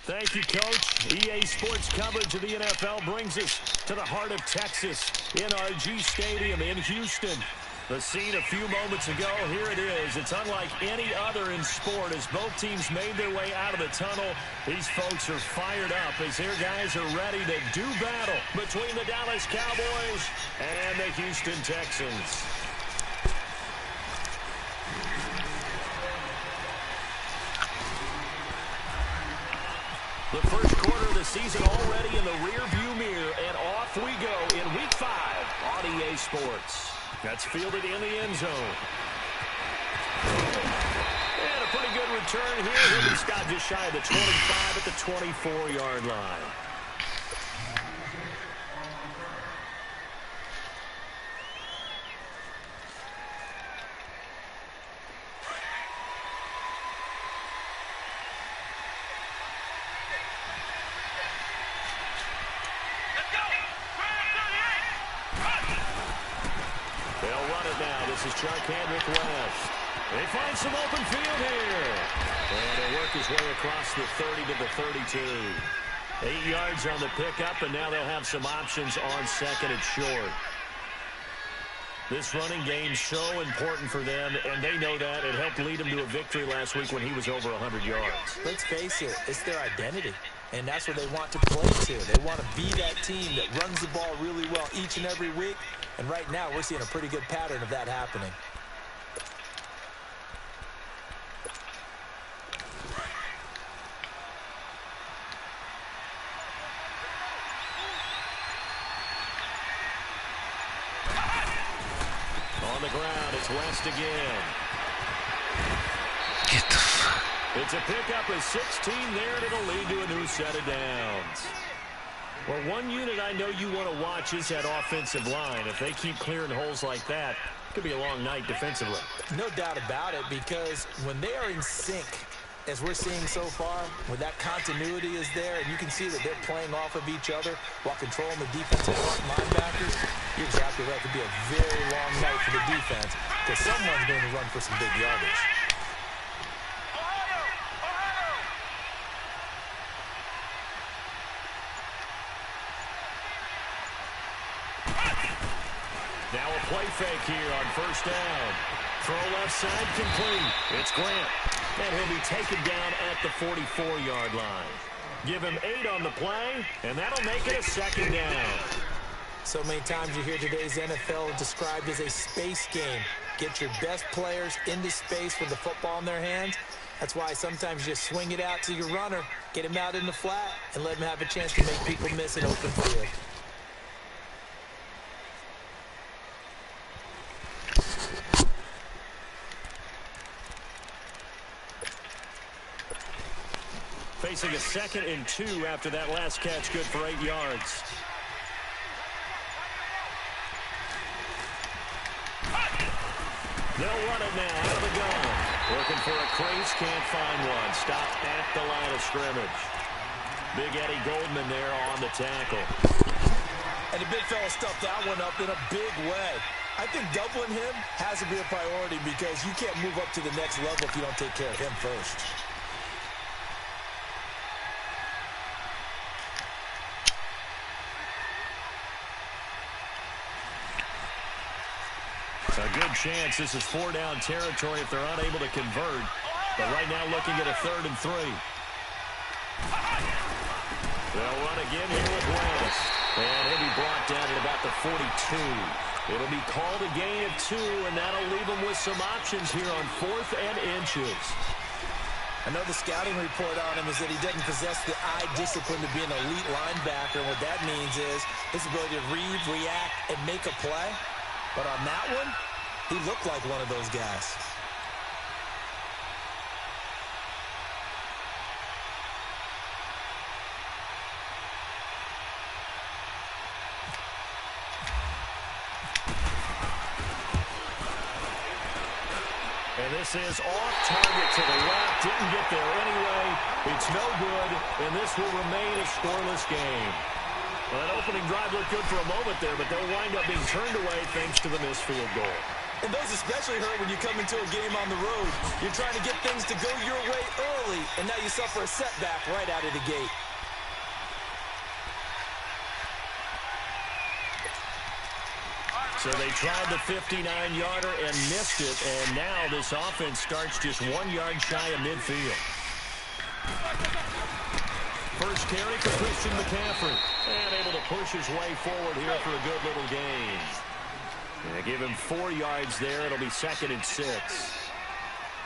Thank you, Coach. EA Sports coverage of the NFL brings us to the heart of Texas, NRG Stadium in Houston. The scene a few moments ago, here it is. It's unlike any other in sport as both teams made their way out of the tunnel. These folks are fired up as their guys are ready to do battle between the Dallas Cowboys and the Houston Texans. The first quarter of the season already in the rearview mirror, and off we go in Week 5 on EA Sports. That's fielded in the end zone. And a pretty good return here. He'll be stopped just shy of the 25 at the 24-yard line. This is Charkandrick West. They find some open field here. And he'll work his way across the 30 to the 32. 8 yards on the pickup, and now they'll have some options on second and short. This running game's so important for them, and they know that. It helped lead them to a victory last week when he was over 100 yards. Let's face it, it's their identity, and that's what they want to play to. They want to be that team that runs the ball really well each and every week, and right now we're seeing a pretty good pattern of that happening. On the ground, it's West again. Get the fuck. It's a pickup of 16 there, and it'll lead to a new set of downs. Well, one unit I know you want to watch is that offensive line. If they keep clearing holes like that, it could be a long night defensively. No doubt about it, because when they are in sync, as we're seeing so far, when that continuity is there, and you can see that they're playing off of each other while controlling the defensive linebackers, you're exactly right. It could be a very long night for the defense because someone's going to run for some big yardage. Now a play fake here on first down. Throw left side complete. It's Grant. And he'll be taken down at the 44-yard line. Give him 8 on the play, and that'll make it a second down. So many times you hear today's NFL described as a space game. Get your best players into space with the football in their hands. That's why sometimes you just swing it out to your runner, get him out in the flat, and let him have a chance to make people miss an open field. Facing a 2nd and 2 after that last catch, good for 8 yards. They'll run it now out of the gun. Looking for a crease, can't find one. Stopped at the line of scrimmage. Big Eddie Goldman there on the tackle. And the big fella stuffed that one up in a big way. I think doubling him has to be a priority because you can't move up to the next level if you don't take care of him first. A good chance this is 4-down territory if they're unable to convert. But right now looking at a 3rd and 3. They'll run again here with West. And he'll be brought down at about the 42. It'll be called a gain of 2, and that'll leave them with some options here on 4th and inches. I know the scouting report on him is that he doesn't possess the eye discipline to be an elite linebacker. What that means is his ability to read, react, and make a play. But on that one, he looked like one of those guys. And this is off target to the left. Didn't get there anyway. It's no good, and this will remain a scoreless game. Well, that opening drive looked good for a moment there, but they'll wind up being turned away thanks to the missed field goal. And those especially hurt when you come into a game on the road. You're trying to get things to go your way early, and now you suffer a setback right out of the gate. So they tried the 59-yarder and missed it, and now this offense starts just 1 yard shy of midfield. First carry for Christian McCaffrey, and able to push his way forward here for a good little gain. And give him 4 yards there. It'll be 2nd and 6.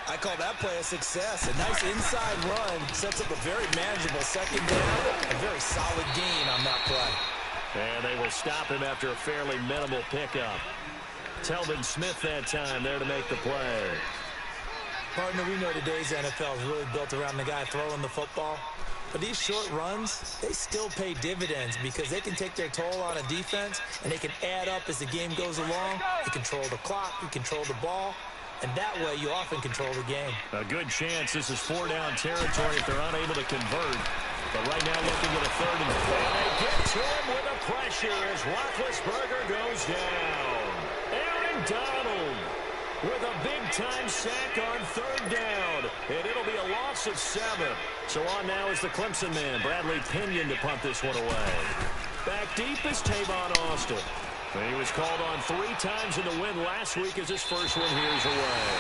I call that play a success. A nice inside run sets up a very manageable 2nd down. A very solid gain on that play. And they will stop him after a fairly minimal pickup. Telvin Smith that time there to make the play. Partner, we know today's NFL is really built around the guy throwing the football. But these short runs, they still pay dividends because they can take their toll on a defense and they can add up as the game goes along. You control the clock, you control the ball, and that way you often control the game. A good chance this is 4-down territory if they're unable to convert. But right now looking at a 3rd and 4. And they get to him with the pressure as Roethlisberger goes down. Aaron Donald with a big-time sack on 3rd down. And it'll be a loss of 7. So on now is the Clemson man, Bradley Pinion, to punt this one away. Back deep is Tavon Austin. And he was called on 3 times in the win last week as his first one here is away.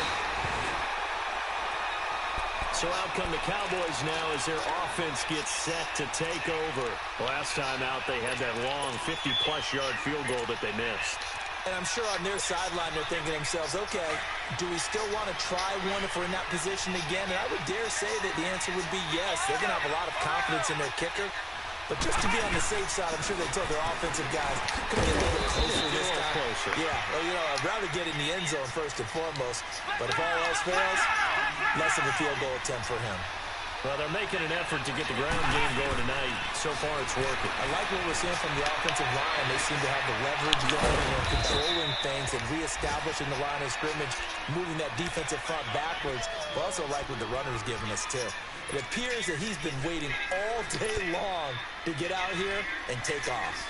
So out come the Cowboys now as their offense gets set to take over. Last time out, they had that long 50-plus yard field goal that they missed. And I'm sure on their sideline they're thinking to themselves, okay, do we still want to try one if we're in that position again? And I would dare say that the answer would be yes. They're going to have a lot of confidence in their kicker. But just to be on the safe side, I'm sure they told their offensive guys, can we get a little bit closer this time? Closer. Yeah, well, you know, I'd rather get in the end zone first and foremost. But if all else fails, less of a field goal attempt for him. Well, they're making an effort to get the ground game going tonight. So far, it's working. I like what we're seeing from the offensive line. They seem to have the leverage going and controlling things and reestablishing the line of scrimmage, moving that defensive front backwards. But also like what the runner's giving us, too. It appears that he's been waiting all day long to get out here and take off.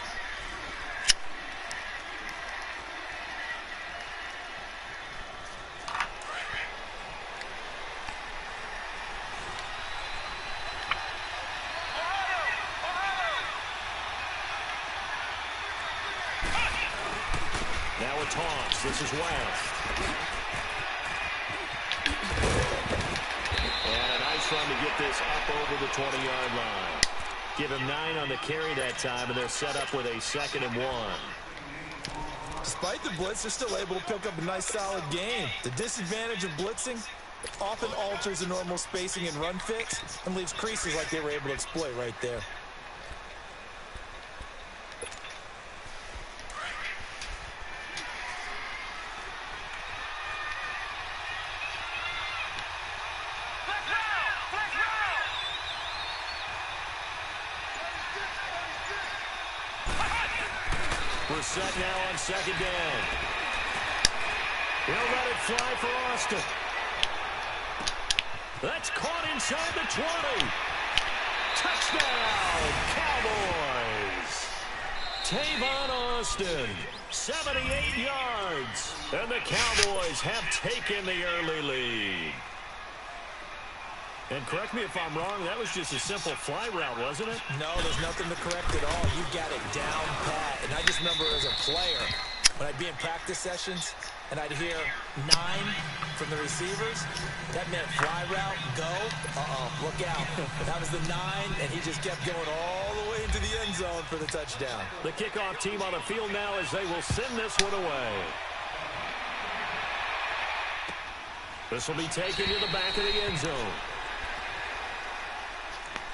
Now a toss. This is West. And a nice run to get this up over the 20-yard line. Give him 9 on the carry that time, and they're set up with a 2nd and 1. Despite the blitz, they're still able to pick up a nice, solid gain. The disadvantage of blitzing often alters the normal spacing and run fix and leaves creases like they were able to exploit right there. We're set now on 2nd down. He'll let it fly for Austin. That's caught inside the 20. Touchdown, Cowboys. Tavon Austin, 78 yards. And the Cowboys have taken the early lead. And correct me if I'm wrong, that was just a simple fly route, wasn't it? No, there's nothing to correct at all. You've got it down pat. And I just remember as a player, when I'd be in practice sessions and I'd hear 9 from the receivers, that meant fly route, go. Look out. That was the 9, and he just kept going all the way into the end zone for the touchdown. The kickoff team on the field now as they will send this one away. This will be taken to the back of the end zone.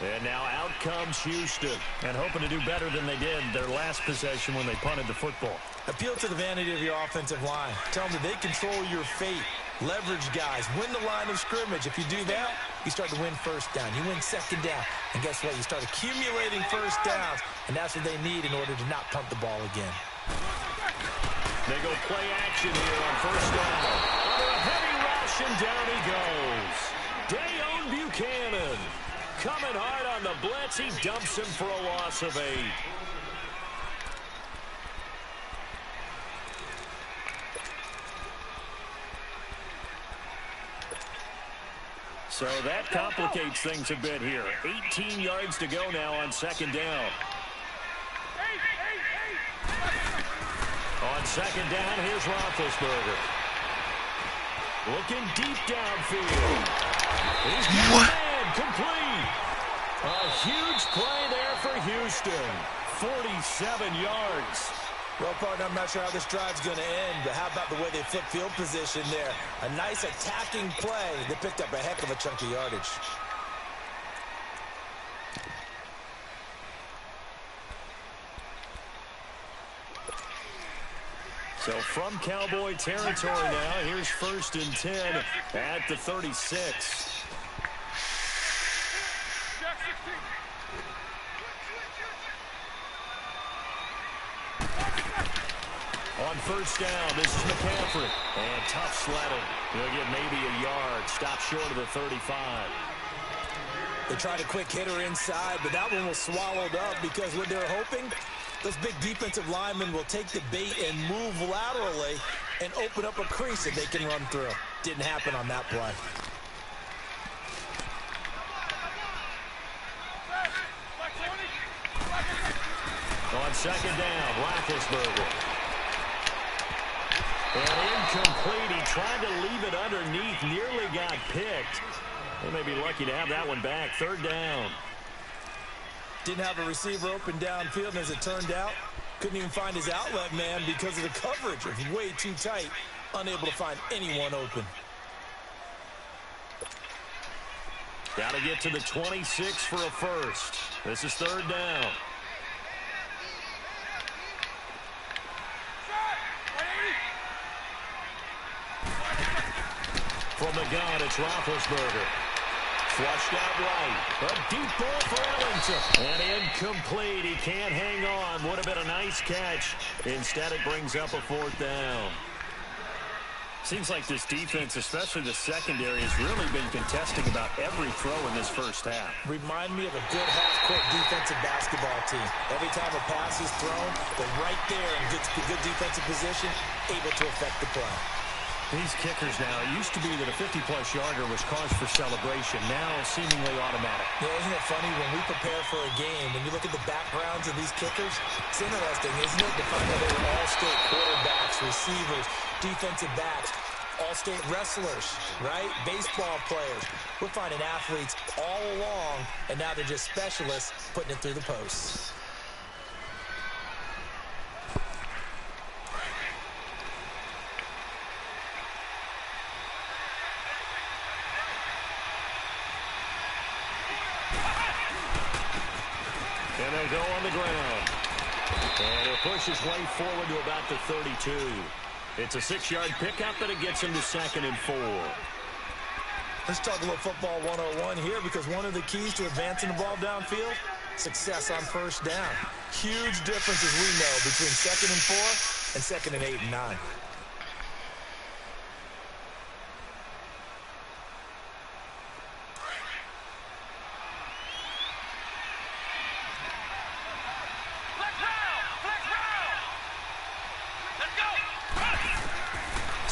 And now out comes Houston. And hoping to do better than they did their last possession when they punted the football. Appeal to the vanity of your offensive line. Tell them that they control your fate. Leverage guys. Win the line of scrimmage. If you do that, you start to win 1st down. You win 2nd down. And guess what? You start accumulating 1st downs. And that's what they need in order to not punt the ball again. They go play action here on 1st down. Under a heavy rush, and down he goes. Dayon Buchanan. Coming hard on the blitz. He dumps him for a loss of 8. So that complicates things a bit here. 18 yards to go now on second down. On second down, here's Roethlisberger. Looking deep downfield. He's got a man complete. A huge play there for Houston. 47 yards. Well, partner, I'm not sure how this drive's going to end, but how about the way they flip field position there? A nice attacking play. They picked up a heck of a chunk of yardage. So from Cowboy territory now, here's 1st and 10 at the 36. On first down, this is McCaffrey. And tough sledding. He'll get maybe a yard. Stop short of the 35. They tried a quick hitter inside, but that one was swallowed up because what they're hoping, those big defensive linemen will take the bait and move laterally and open up a crease that they can run through. Didn't happen on that play. On second down, Roethlisberger. And incomplete. He tried to leave it underneath. Nearly got picked. They may be lucky to have that one back. 3rd down. Didn't have a receiver open downfield, and as it turned out, couldn't even find his outlet man because of the coverage. It was way too tight. Unable to find anyone open. Got to get to the 26 for a first. This is 3rd down. From the gun, it's Roethlisberger. Flushed out right. A deep ball for Ellington. And incomplete. He can't hang on. Would have been a nice catch. Instead, it brings up a 4th down. Seems like this defense, especially the secondary, has really been contesting about every throw in this first half. Remind me of a good half-court defensive basketball team. Every time a pass is thrown, they're right there in good defensive position, able to affect the play. These kickers now, it used to be that a 50-plus yarder was cause for celebration. Now, seemingly automatic. Yeah, isn't it funny when we prepare for a game, when you look at the backgrounds of these kickers, it's interesting, isn't it, to find out they were all-state quarterbacks, receivers, defensive backs, all-state wrestlers, right? Baseball players. We're finding athletes all along, and now they're just specialists putting it through the posts. And they'll go on the ground. And he'll push his way forward to about the 32. It's a 6-yard pickup, and it gets him to 2nd and 4. Let's talk a little football 101 here, because one of the keys to advancing the ball downfield, success on first down. Huge difference, as we know, between 2nd and 4 and 2nd and 8 and 9.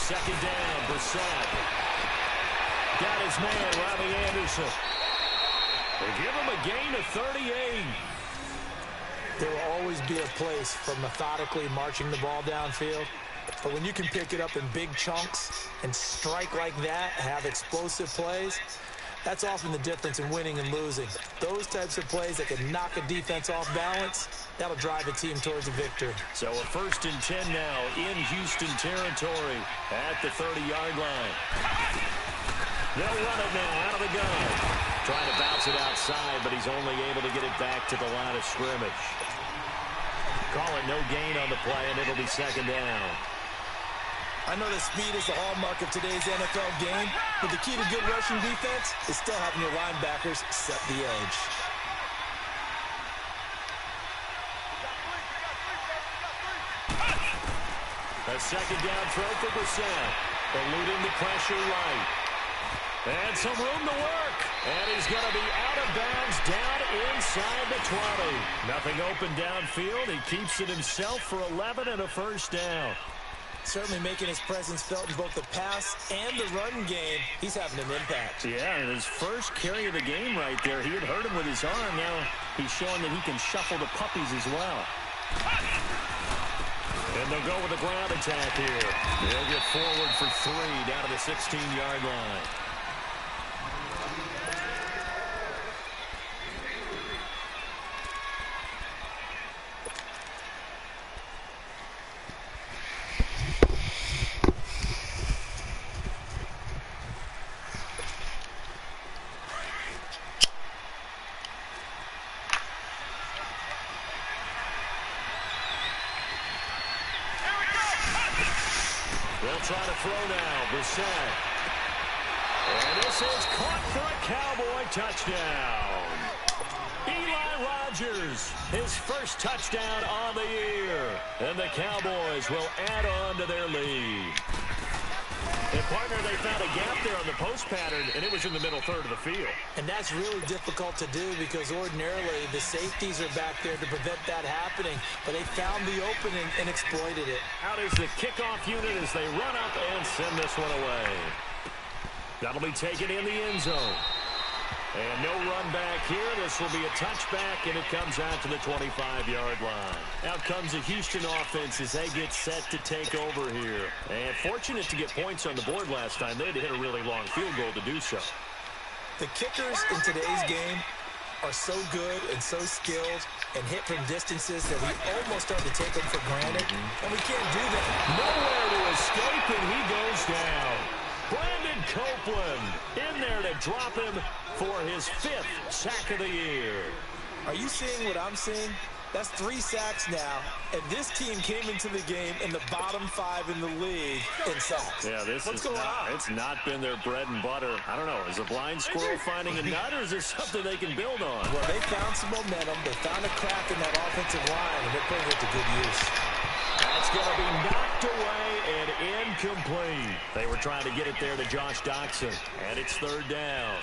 Second down, Brissett. Got his man, Robbie Anderson. They give him a gain of 38. There will always be a place for methodically marching the ball downfield. But when you can pick it up in big chunks and strike like that, have explosive plays, that's often the difference in winning and losing. Those types of plays that can knock a defense off balance, that'll drive a team towards a victory. So a 1st and 10 now in Houston territory at the 30-yard line. They'll run it now out of the gun. Trying to bounce it outside, but he's only able to get it back to the line of scrimmage. Call it no gain on the play, and it'll be 2nd down. I know that speed is the hallmark of today's NFL game, but the key to good rushing defense is still having your linebackers set the edge. A 2nd down throw for Brissett. Eluding the pressure right. And some room to work. And he's going to be out of bounds down inside the 20. Nothing open downfield. He keeps it himself for 11 and a 1st down. Certainly making his presence felt in both the pass and the run game. He's having an impact. Yeah, and his first carry of the game right there, he had hurt him with his arm. Now he's showing that he can shuffle the puppies as well. And they'll go with a ground attack here. They'll get forward for 3 down to the 16-yard line. They'll try to throw now. Brissett. And this is caught for a Cowboy touchdown. Eli Rogers, his first touchdown on the year. And the Cowboys will add on to their lead. And, partner, they found a gap there on the post pattern, and it was in the middle third of the field. And that's really difficult to do because ordinarily the safeties are back there to prevent that happening. But they found the opening and exploited it. Out is the kickoff unit as they run up and send this one away. That'll be taken in the end zone. And no run back here. This will be a touchback, and it comes out to the 25-yard line. Out comes the Houston offense as they get set to take over here. And fortunate to get points on the board last time. They had to hit a really long field goal to do so. The kickers in today's game are so good and so skilled and hit from distances that we almost start to take them for granted. And we can't do that. Nowhere to escape, and he goes down. Brandon Copeland in there to drop him for his 5th sack of the year. Are you seeing what I'm seeing? That's 3 sacks now, and this team came into the game in the bottom 5 in the league in sacks. Yeah, it's not been their bread and butter. I don't know, is a blind squirrel finding a nut, or is this something they can build on? Well, they found some momentum. They found a crack in that offensive line, and they're putting it to good use. That's going to be knocked away and incomplete. They were trying to get it there to Josh Doxson, and it's 3rd down.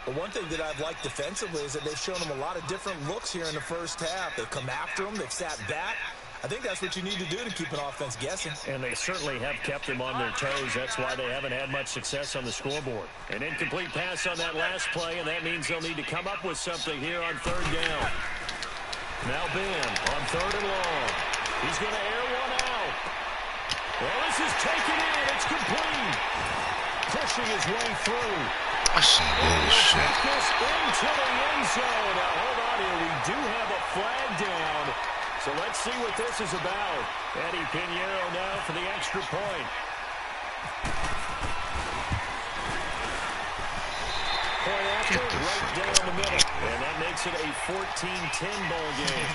But one thing that I've liked defensively is that they've shown them a lot of different looks here in the first half. They've come after them. They've sat back. I think that's what you need to do to keep an offense guessing. And they certainly have kept them on their toes. That's why they haven't had much success on the scoreboard. An incomplete pass on that last play, and that means they'll need to come up with something here on 3rd down. Now Ben on 3rd and long. He's going to air one out. Well, this is taken in. It's complete. Pushing his way through. That's some bullshit. Take this into the end zone. Now, hold on here. We do have a flag down. So let's see what this is about. Eddie Pinheiro now for the extra point. Point after, right down the middle. And that makes it a 14-10 ball game.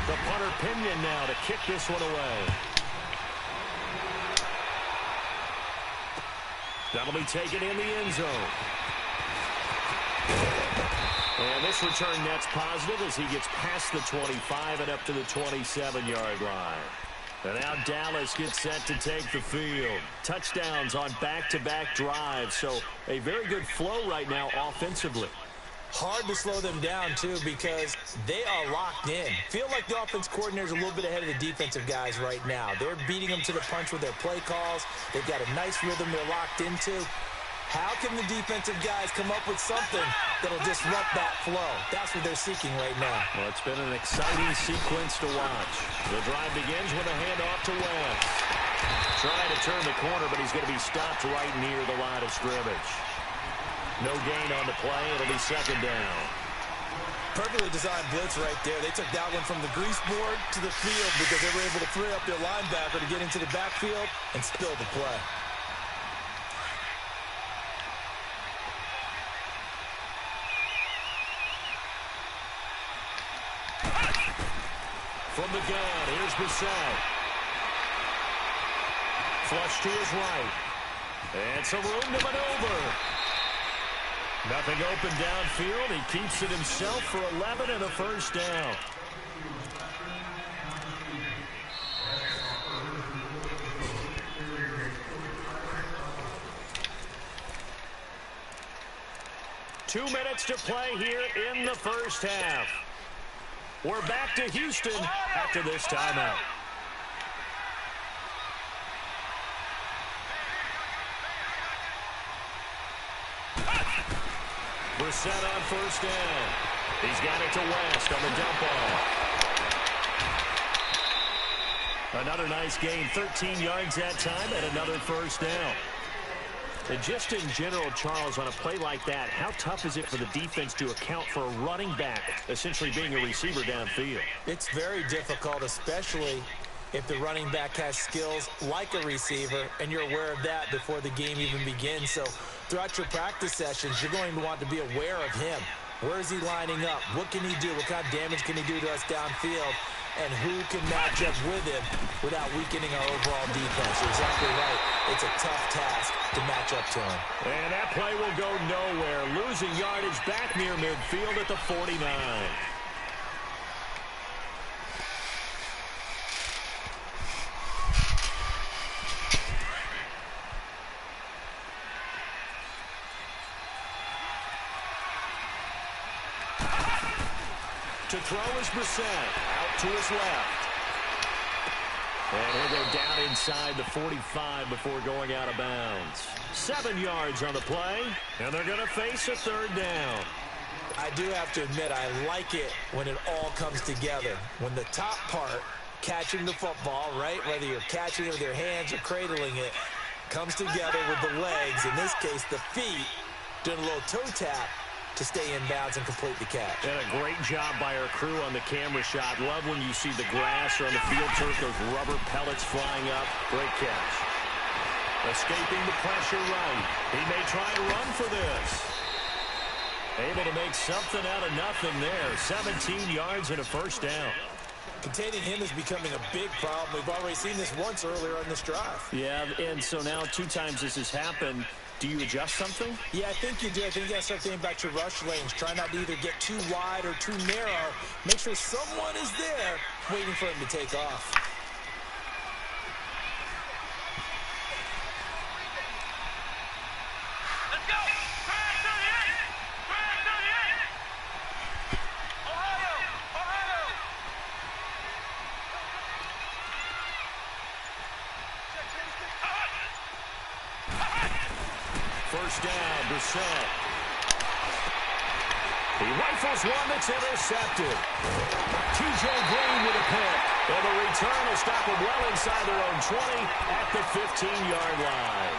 The punter Pinion now to kick this one away. That'll be taken in the end zone. And this return net's positive as he gets past the 25 and up to the 27-yard line. And now Dallas gets set to take the field. Touchdowns on back-to-back drives, so a very good flow right now offensively. Hard to slow them down, too, because they are locked in. Feel like the offense coordinator's a little bit ahead of the defensive guys right now. They're beating them to the punch with their play calls. They've got a nice rhythm they're locked into. How can the defensive guys come up with something that'll disrupt that flow? That's what they're seeking right now. Well, it's been an exciting sequence to watch. The drive begins with a handoff to West. Trying to turn the corner, but he's going to be stopped right near the line of scrimmage. No gain on the play. It'll be 2nd down. Perfectly designed blitz right there. They took that one from the grease board to the field because they were able to free up their linebacker to get into the backfield and spill the play. From the gun, here's Brissett. Flush to his right. And some room to maneuver. Nothing open downfield. He keeps it himself for 11 and a 1st down. Two minutes to play here in the first half. We're back to Houston after this timeout. Brissett on first down. He's got it to West on the dump off. Another nice gain, 13 yards that time, and another first down. And just in general, Charles, on a play like that, how tough is it for the defense to account for a running back essentially being a receiver downfield? It's very difficult, especially if the running back has skills like a receiver, and you're aware of that before the game even begins. So throughout your practice sessions, you're going to want to be aware of him. Where is he lining up? What can he do? What kind of damage can he do to us downfield? And who can match up with him without weakening our overall defense? You're exactly right. It's a tough task to match up to him. And that play will go nowhere. Losing yardage back near midfield at the 49. To throw is Brissett, out to his left. And he'll go down inside the 45 before going out of bounds. 7 yards on the play, and they're going to face a third down. I do have to admit, I like it when it all comes together. When the top part, catching the football, right, whether you're catching it with your hands or cradling it, comes together with the legs, in this case the feet, doing a little toe tap to stay in bounds and complete the catch. And a great job by our crew on the camera shot. Love when you see the grass or on the field turf, those rubber pellets flying up. Great catch. Escaping the pressure right. He may try and run for this. Able to make something out of nothing there. 17 yards and a first down. Containing him is becoming a big problem. We've already seen this once earlier on this drive. Yeah, and so now 2 times this has happened. Do you adjust something? Yeah, I think you do. I think you got to start thinking about your rush lanes. Try not to either get too wide or too narrow. Make sure someone is there waiting for him to take off. Let's go! First down, Brissett. He rifles one that's intercepted. T.J. Green with a pick. And the return will stop him well inside their own 20 at the 15-yard line.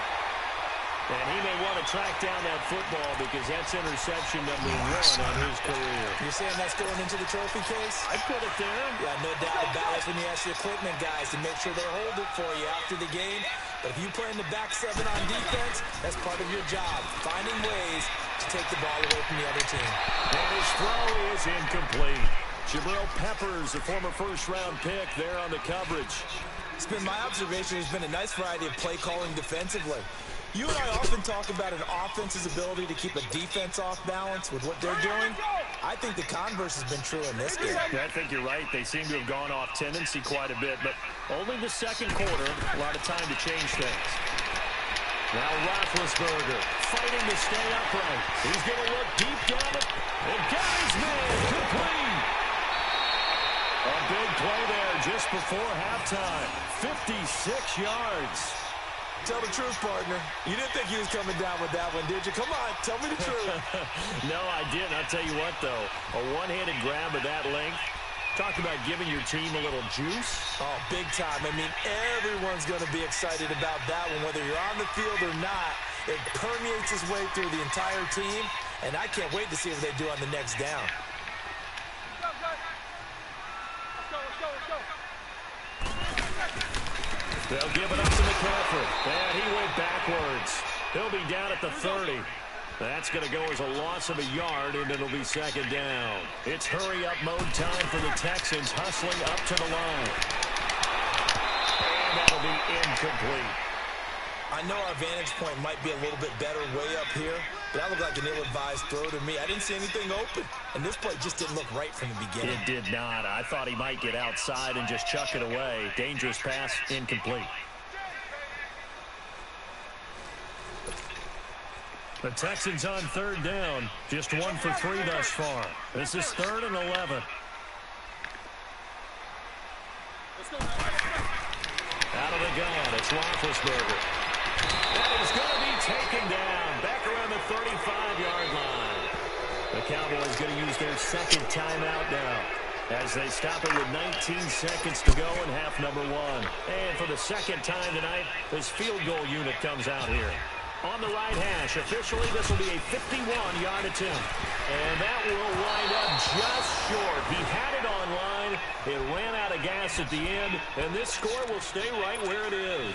And he may want to track down that football because that's interception number 1 on his career. You're saying that's going into the trophy case? I put it there. Yeah, no doubt about it. When you ask the equipment guys to make sure they hold it for you after the game. But if you play in the back 7 on defense, that's part of your job. Finding ways to take the ball away from the other team. And his throw is incomplete. Jabril Peppers, a former first-round pick, there on the coverage. It's been my observation. There's been a nice variety of play calling defensively. You and I often talk about an offense's ability to keep a defense off balance with what they're doing. I think the converse has been true in this game. I think you're right. They seem to have gone off tendency quite a bit, but only the second quarter, a lot of time to change things. Now Roethlisberger fighting to stay upright. He's going to look deep down it, and got his man complete. A big play there just before halftime. 56 yards. Tell the truth, partner. You didn't think he was coming down with that one, did you? Come on, tell me the truth. No, I didn't. I'll tell you what, though. A one-handed grab of that length. Talk about giving your team a little juice. Oh, big time. I mean, everyone's going to be excited about that one, whether you're on the field or not. It permeates its way through the entire team, and I can't wait to see what they do on the next down. They'll give it up to McCaffrey. And he went backwards. He'll be down at the 30. That's going to go as a loss of a yard, and it'll be second down. It's hurry-up mode time for the Texans, hustling up to the line. And that'll be incomplete. I know our vantage point might be a little bit better way up here, but that looked like an ill-advised throw to me. I didn't see anything open, and this play just didn't look right from the beginning. It did not. I thought he might get outside and just chuck it away. Dangerous pass, incomplete. The Texans on third down, just 1 for 3 thus far. This is 3rd and 11. It's Roethlisberger. And he's going to be taken down back around the 35-yard line. The Cowboys going to use their second timeout now as they stop it with 19 seconds to go in half number one. And for the second time tonight, this field goal unit comes out here. On the right hash, officially this will be a 51-yard attempt. And that will wind up just short. He had it online. It ran out of gas at the end. And this score will stay right where it is.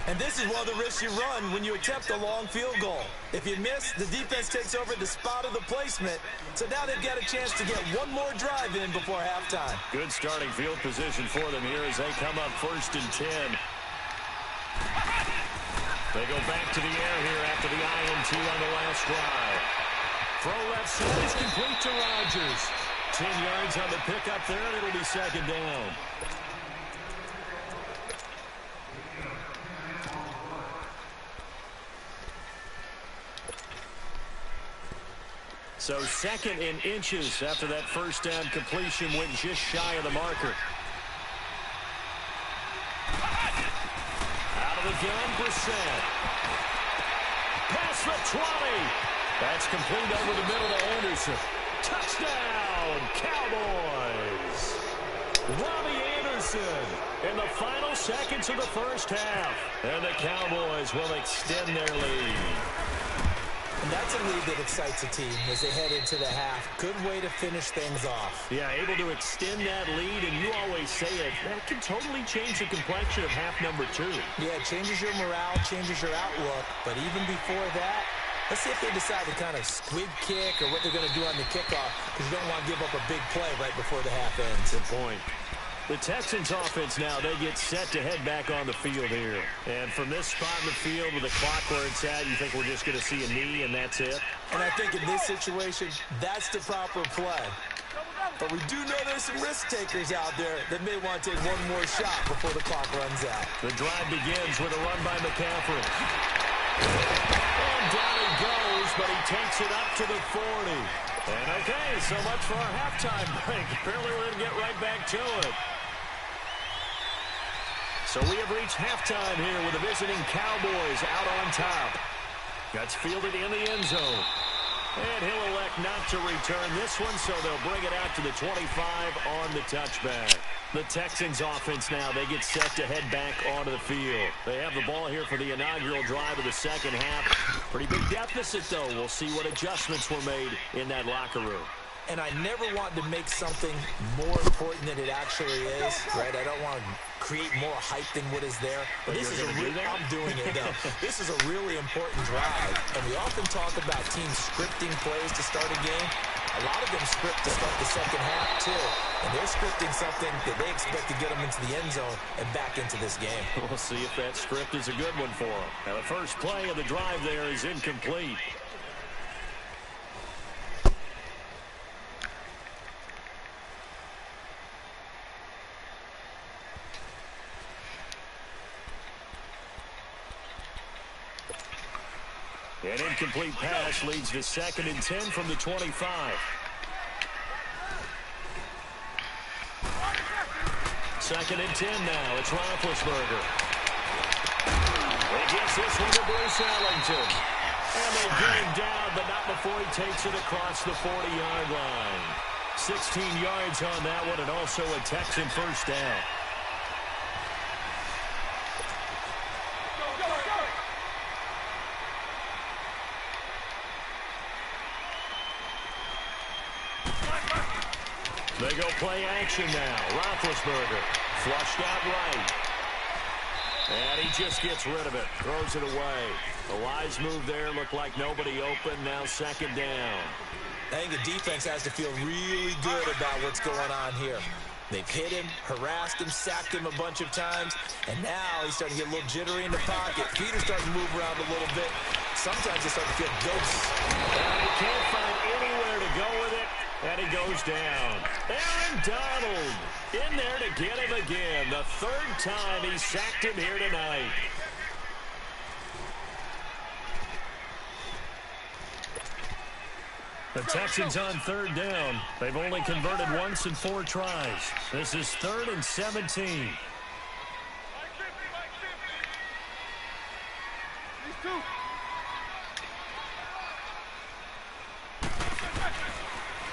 And this is one of the risks you run when you attempt a long field goal. If you miss, the defense takes over the spot of the placement. So now they've got a chance to get one more drive in before halftime. Good starting field position for them here as they come up 1st and 10. They go back to the air here after the INT on the last drive. Throw left side is complete to Rodgers. 10 yards on the pickup there, and it'll be second down. So 2nd in inches after that first down completion went just shy of the marker. Out of the gun, Brissett. Past the 20. That's complete over the middle to Anderson. Touchdown, Cowboys. Robbie Anderson in the final seconds of the first half. And the Cowboys will extend their lead. And that's a lead that excites a team as they head into the half. Good way to finish things off. Yeah, able to extend that lead, and you always say it, that can totally change the complexion of half number two. Yeah, it changes your morale, changes your outlook. But even before that, let's see if they decide to kind of squib kick or what they're going to do on the kickoff, because you don't want to give up a big play right before the half ends. Good point. The Texans offense now, they get set to head back on the field here. And from this spot in the field with the clock where it's at, you think we're just going to see a knee and that's it? And I think in this situation, that's the proper play. But we do know there's some risk takers out there that may want to take one more shot before the clock runs out. The drive begins with a run by McCaffrey. And down he goes, but he takes it up to the 40. And okay, so much for our halftime break. Apparently we're going to get right back to it. So we have reached halftime here with the visiting Cowboys out on top. That's fielded in the end zone. And he'll elect not to return this one, so they'll bring it out to the 25 on the touchback. The Texans offense now, they get set to head back onto the field. They have the ball here for the inaugural drive of the second half. Pretty big deficit, though. We'll see what adjustments were made in that locker room. And I never want to make something more important than it actually is, right? I don't want to create more hype than what is there. But this is I'm doing it, though. This is a really important drive. And we often talk about teams scripting plays to start a game. A lot of them script to start the second half, too. And they're scripting something that they expect to get them into the end zone and back into this game. We'll see if that script is a good one for them. Now, the first play of the drive there is incomplete. An incomplete pass leads to 2nd and 10 from the 25. 2nd and 10 now. It's Roethlisberger. He gets this one to Bruce Ellington. And they get him down, but not before he takes it across the 40-yard line. 16 yards on that one, and also a Texan first down. They go play action now. Roethlisberger flushed out right. And he just gets rid of it. Throws it away. A wise move there. Looked like nobody open. Now 2nd down. I think the defense has to feel really good about what's going on here. They've hit him, harassed him, sacked him a bunch of times, and now he's starting to get a little jittery in the pocket. Feet are starting to move around a little bit. Sometimes they start to feel ghosts. And he can't find anywhere to go with it, and he goes down. Aaron Donald in there to get him again. The 3rd time he sacked him here tonight. The Texans on 3rd down. They've only converted once in 4 tries. This is 3rd and 17.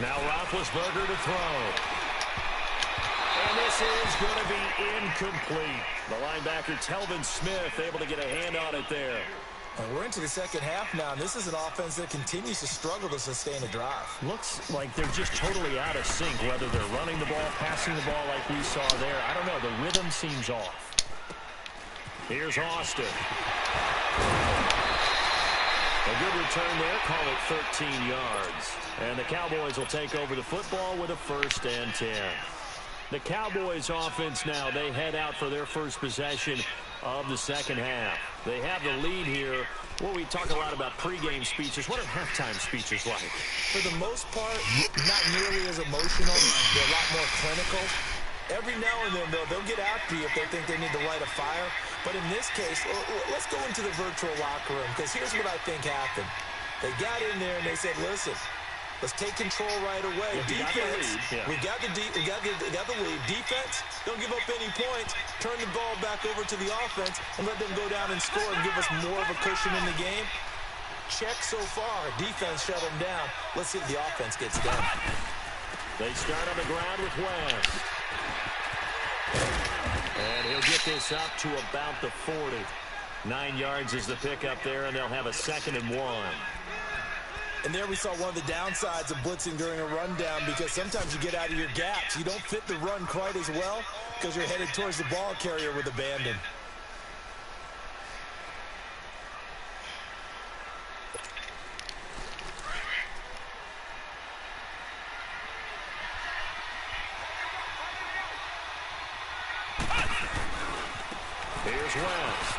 Now Roethlisberger to throw. And this is going to be incomplete. The linebacker, Telvin Smith, able to get a hand on it there. And we're into the second half now, and this is an offense that continues to struggle to sustain a drive. Looks like they're just totally out of sync, whether they're running the ball, passing the ball like we saw there. I don't know. The rhythm seems off. Here's Austin. A good return there. Call it 13 yards. And the Cowboys will take over the football with a 1st and 10. The Cowboys offense now, they head out for their first possession of the second half. They have the lead here. Well, we talk a lot about pregame speeches. What are halftime speeches like? For the most part, not nearly as emotional. They're a lot more clinical. Every now and then, though, they'll get after you if they think they need to light a fire. But in this case, let's go into the virtual locker room, because here's what I think happened. They got in there and they said, listen, let's take control right away. Defense, we got the lead. Defense, don't give up any points. Turn the ball back over to the offense and let them go down and score and give us more of a cushion in the game. Check so far. Defense shut them down. Let's see if the offense gets done. They start on the ground with West. And he'll get this up to about the 40. 9 yards is the pickup there, and they'll have a 2nd and 1. And there we saw one of the downsides of blitzing during a rundown, because sometimes you get out of your gaps. You don't fit the run quite as well because you're headed towards the ball carrier with abandon. Here's West.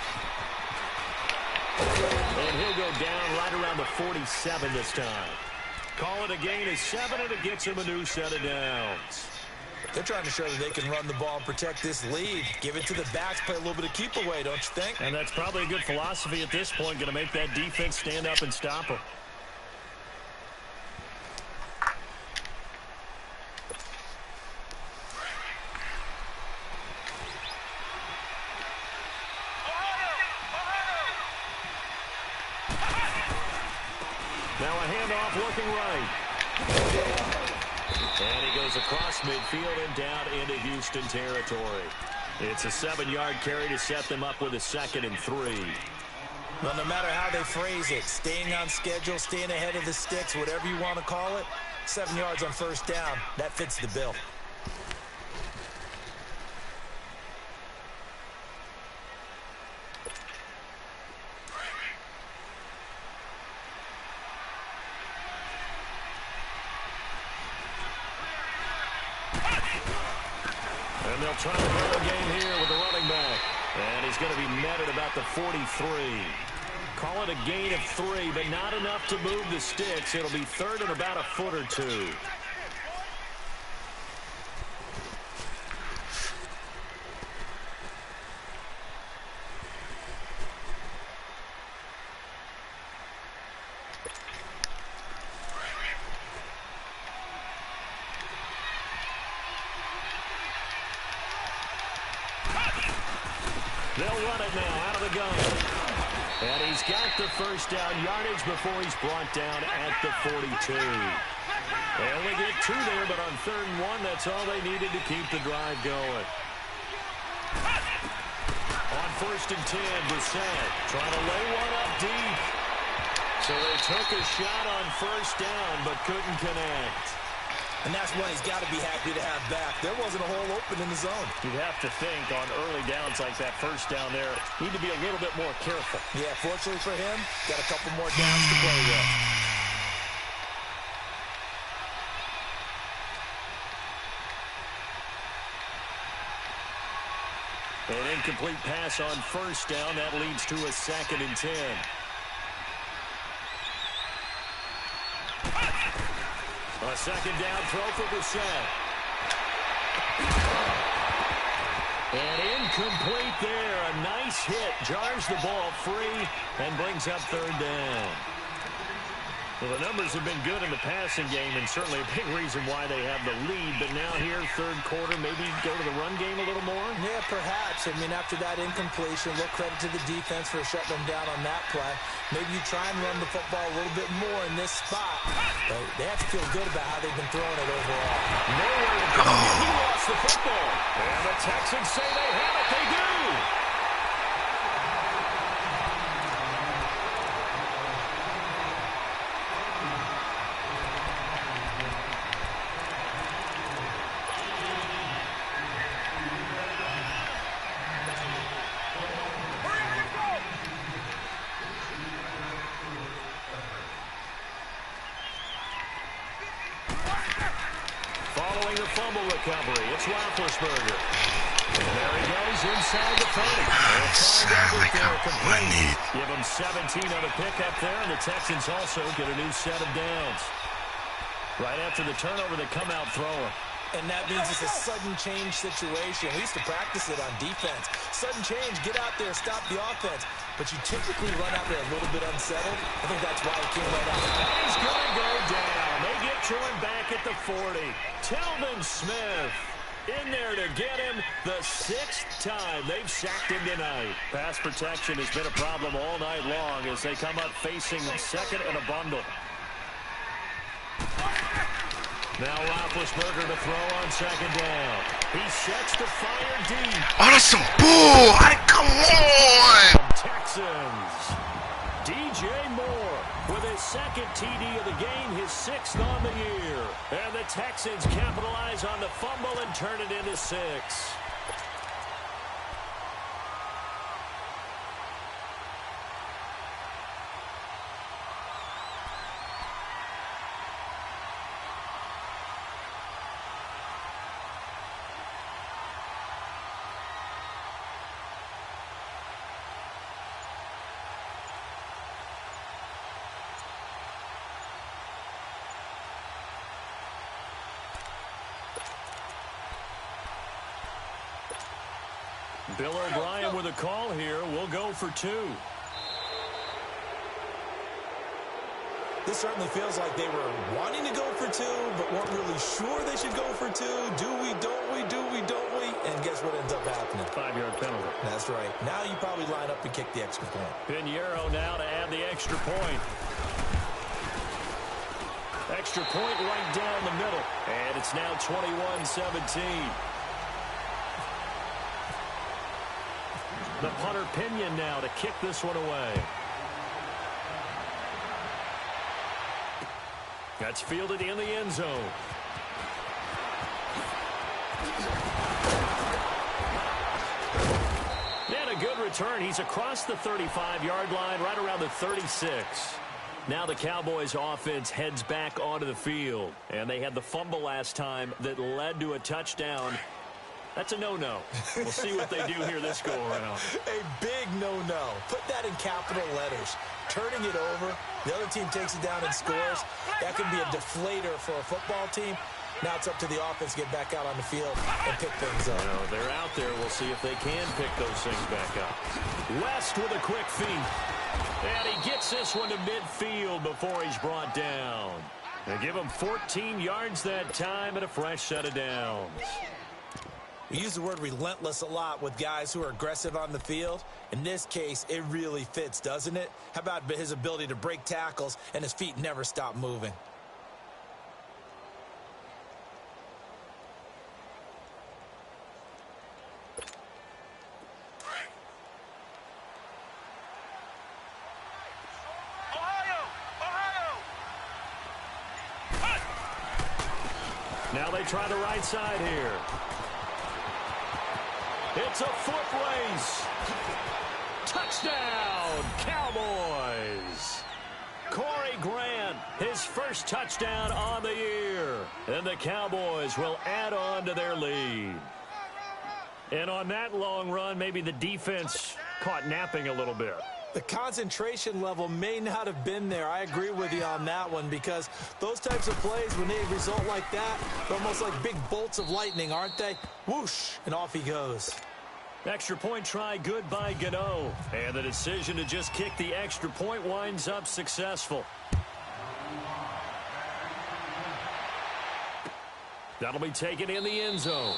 And he'll go down right around the 47 this time. Call it a gain of 7, and it gets him a new set of downs. They're trying to show that they can run the ball and protect this lead. Give it to the backs, play a little bit of keep away, don't you think? And that's probably a good philosophy at this point, going to make that defense stand up and stop them. Now a handoff looking right. And he goes across midfield and down into Houston territory. It's a 7-yard carry to set them up with a 2nd and 3. Well, no matter how they phrase it, staying on schedule, staying ahead of the sticks, whatever you want to call it, 7 yards on 1st down, that fits the bill. And they'll try to run the game here with the running back. And he's going to be met at about the 43. Call it a gain of 3, but not enough to move the sticks. It'll be 3rd and about a foot or 2. They'll run it now out of the gun. And he's got the 1st down yardage before he's brought down at the 42. They only get 2 there, but on 3rd and 1, that's all they needed to keep the drive going. On 1st and 10, Brissett trying to lay one up deep. So they took a shot on 1st down, but couldn't connect. And that's one he's got to be happy to have back. There wasn't a hole open in the zone. You'd have to think on early downs like that 1st down there, need to be a little bit more careful. Yeah, fortunately for him, got a couple more downs to play with. An incomplete pass on 1st down. That leads to a 2nd and 10. A 2nd down throw for Brissett. And incomplete there. A nice hit. Jars the ball free and brings up 3rd down. Well, the numbers have been good in the passing game, and certainly a big reason why they have the lead. But now here, third quarter, maybe go to the run game a little more? Yeah, perhaps. I mean, after that incompletion, a little credit to the defense for shutting them down on that play. Maybe you try and run the football a little bit more in this spot. But they have to feel good about how they've been throwing it overall. Nowhere to go. He lost the football. And the Texans say they have it. They do. Following the fumble recovery, it's Roethlisberger. And there he goes inside the 30. Give him 17 on the pickup there, and the Texans also get a new set of downs. Right after the turnover, they come out throwing. And that means it's a sudden change situation. We used to practice it on defense. Sudden change, get out there, stop the offense. But you typically run out there a little bit unsettled. I think that's why he came right out. He's going to go down. They get to him back at the 40. Telvin Smith in there to get him the 6th time they've sacked him tonight. Pass protection has been a problem all night long as they come up facing second and a bundle. Now Roethlisberger to throw on second down. He sets the fire deep. Oh, that's some bull! Come on! Texans. DJ Moore with his second TD of the game, his 6th on the year. And the Texans capitalize on the fumble and turn it into 6. Bill O'Brien with a call here. We'll go for 2. This certainly feels like they were wanting to go for 2, but weren't really sure they should go for 2. Do we, don't we, do we, don't we? And guess what ends up happening? 5-yard penalty. That's right. Now you probably line up and kick the extra point. Pinheiro now to add the extra point. Extra point right down the middle. And it's now 21-17. The punter Pinion now to kick this one away. That's fielded in the end zone. And a good return. He's across the 35-yard line, right around the 36. Now the Cowboys offense heads back onto the field. And they had the fumble last time that led to a touchdown. That's a no-no. We'll see what they do here this go-around. A big no-no. Put that in capital letters. Turning it over, the other team takes it down and scores. That can be a deflator for a football team. Now it's up to the offense to get back out on the field and pick things up. No, they're out there. We'll see if they can pick those things back up. West with a quick feed. And he gets this one to midfield before he's brought down. They give him 14 yards that time and a fresh set of downs. We use the word relentless a lot with guys who are aggressive on the field. In this case, it really fits, doesn't it? How about his ability to break tackles and his feet never stop moving? Now they try the right side here. It's a foot race. Touchdown, Cowboys. Corey Grant, his first touchdown on the year. And the Cowboys will add on to their lead. And on that long run, maybe the defense caught napping a little bit. The concentration level may not have been there. I agree with you on that one because those types of plays, when they result like that, they're almost like big bolts of lightning, aren't they? Whoosh, and off he goes. Extra point try good by Gano. And the decision to just kick the extra point winds up successful. That'll be taken in the end zone.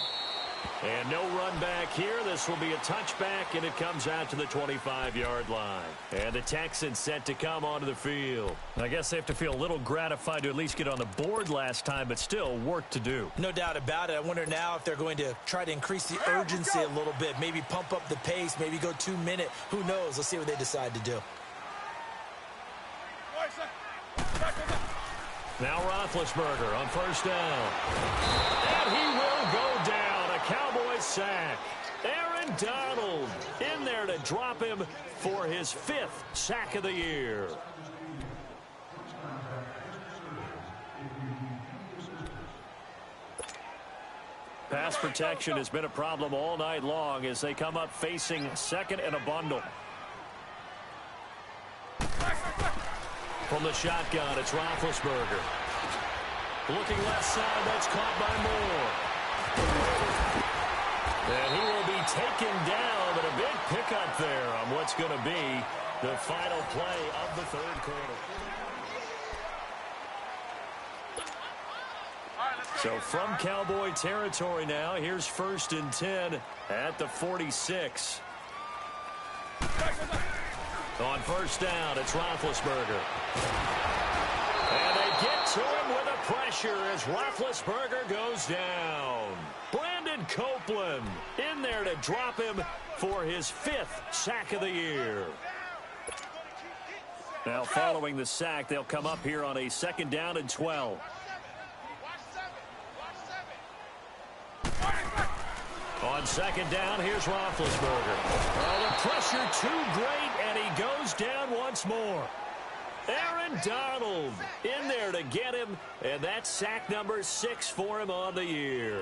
And no run back here. This will be a touchback, and it comes out to the 25-yard line. And the Texans set to come onto the field. I guess they have to feel a little gratified to at least get on the board last time, but still work to do. No doubt about it. I wonder now if they're going to try to increase the urgency a little bit, maybe pump up the pace, maybe go 2-minute. Who knows? Let's see what they decide to do. Now Roethlisberger on first down. And he will go down. A Cowboys sack. Aaron Donald in there to drop him for his 5th sack of the year. Pass protection has been a problem all night long as they come up facing second and a bundle. From the shotgun, it's Roethlisberger. Looking left side, that's caught by Moore. And he will be taken down, but a big pickup there on what's going to be the final play of the third quarter. So from Cowboy territory now, here's 1st and 10 at the 46. On first down, it's Roethlisberger. And they get to him with a pressure as Roethlisberger goes down. Brandon Copeland in there to drop him for his 5th sack of the year. Now following the sack, they'll come up here on a 2nd down and 12. On 2nd down, here's Roethlisberger. Oh, the pressure too great, and he goes down once more. Aaron Donald in there to get him, and that's sack number 6 for him on the year.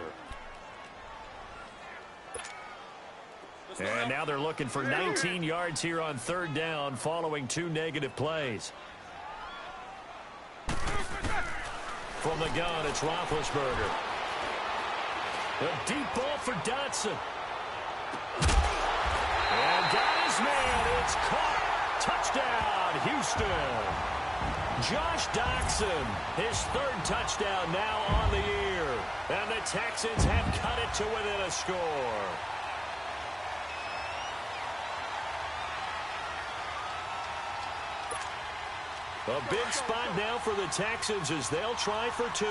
And now they're looking for 19 yards here on 3rd down following 2 negative plays. From the gun, it's Roethlisberger. A deep ball for Dotson. And got his man. It's caught. Touchdown, Houston. Josh Dotson, his 3rd touchdown now on the year. And the Texans have cut it to within a score. A big spot now for the Texans as they'll try for 2.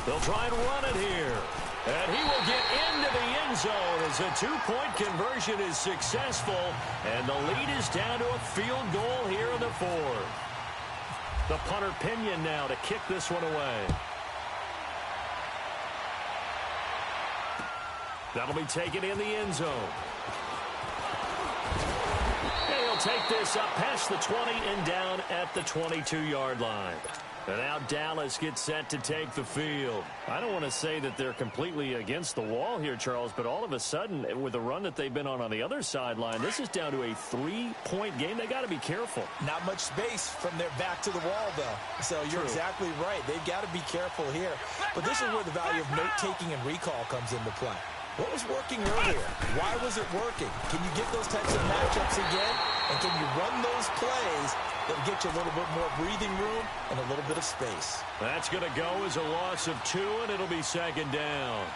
They'll try and run it here. And he will get into the end zone as a 2-point conversion is successful. And the lead is down to a field goal here in the 4th. The punter Pinion now to kick this one away. That'll be taken in the end zone. And he'll take this up past the 20 and down at the 22-yard line. And now Dallas gets set to take the field. I don't want to say that they're completely against the wall here, Charles, but all of a sudden, with the run that they've been on the other sideline, this is down to a 3-point game. They got to be careful. Not much space from their back to the wall, though. So you're exactly right. They've got to be careful here. But this is where the value of note-taking and recall comes into play. What was working earlier? Why was it working? Can you get those types of matchups again? And can you run those plays that'll get you a little bit more breathing room and a little bit of space? That's going to go as a loss of 2, and it'll be 2nd down.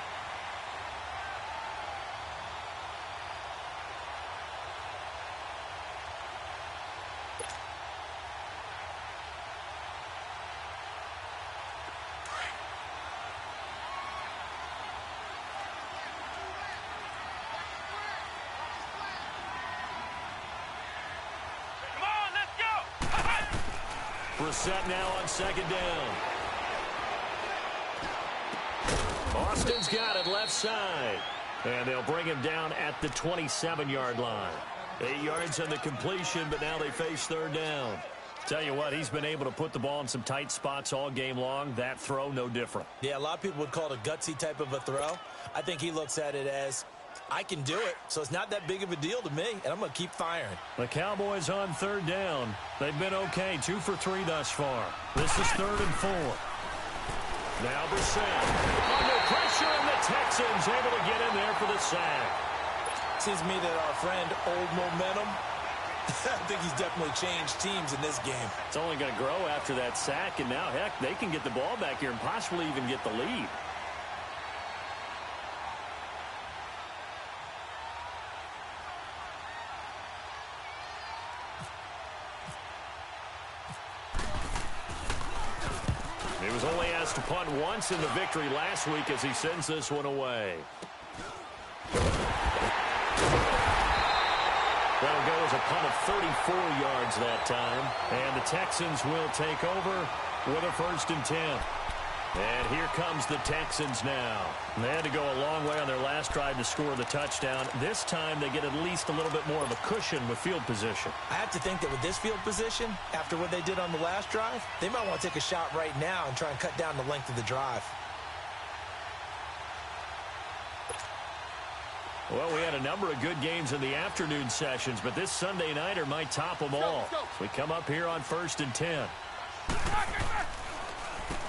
Brissett now on 2nd down. Austin's got it left side. And they'll bring him down at the 27-yard line. 8 yards on the completion, but now they face 3rd down. Tell you what, he's been able to put the ball in some tight spots all game long. That throw, no different. Yeah, a lot of people would call it a gutsy type of a throw. I think he looks at it as, I can do it, so it's not that big of a deal to me, and I'm going to keep firing. The Cowboys on 3rd down. They've been okay, 2 for 3 thus far. This is 3rd and 4. Now Brissett under pressure, and the Texans able to get in there for the sack. Seems to me that our friend, Old Momentum, I think he's definitely changed teams in this game. It's only going to grow after that sack, and now, heck, they can get the ball back here and possibly even get the lead. He was only asked to punt once in the victory last week as he sends this one away. That'll go as a punt of 34 yards that time. And the Texans will take over with a 1st and 10. And here comes the Texans now. They had to go a long way on their last drive to score the touchdown. This time they get at least a little bit more of a cushion with field position. I have to think that with this field position, after what they did on the last drive, they might want to take a shot right now and try and cut down the length of the drive. Well, we had a number of good games in the afternoon sessions, but this Sunday nighter might top them all. So we come up here on 1st and 10.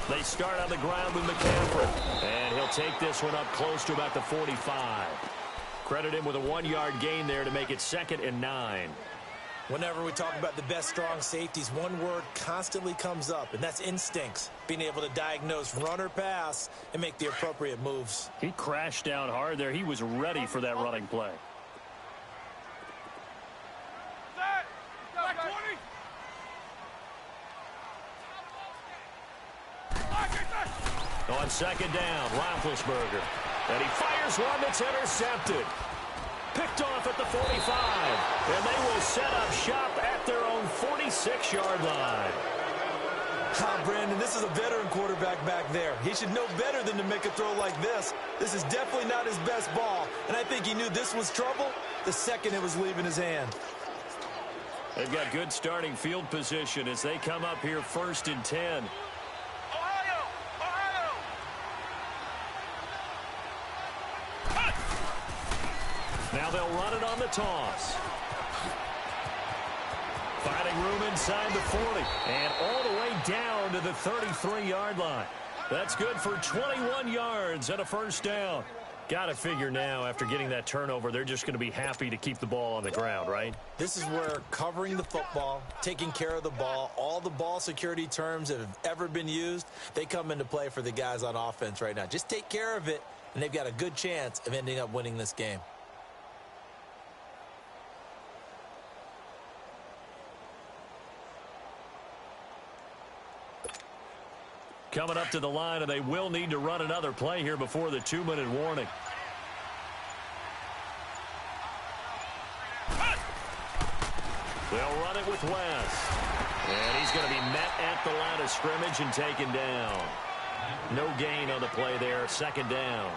They start on the ground with McCaffrey, and he'll take this one up close to about the 45. Credit him with a 1-yard gain there to make it 2nd and 9. Whenever we talk about the best strong safeties, one word constantly comes up, and that's instincts. Being able to diagnose run or pass and make the appropriate moves. He crashed down hard there. He was ready for that running play. On 2nd down, Roethlisberger. And he fires one that's intercepted. Picked off at the 45. And they will set up shop at their own 46-yard line. Brandon, this is a veteran quarterback back there. He should know better than to make a throw like this. This is definitely not his best ball. And I think he knew this was trouble the second it was leaving his hand. They've got good starting field position as they come up here 1st and 10. Now they'll run it on the toss. Finding room inside the 40. And all the way down to the 33-yard line. That's good for 21 yards and a 1st down. Got to figure now, after getting that turnover, they're just going to be happy to keep the ball on the ground, right? This is where covering the football, taking care of the ball, all the ball security terms that have ever been used, they come into play for the guys on offense right now. Just take care of it, and they've got a good chance of ending up winning this game. Coming up to the line, and they will need to run another play here before the 2-minute warning. They'll run it with West. And he's going to be met at the line of scrimmage and taken down. No gain on the play there, 2nd down.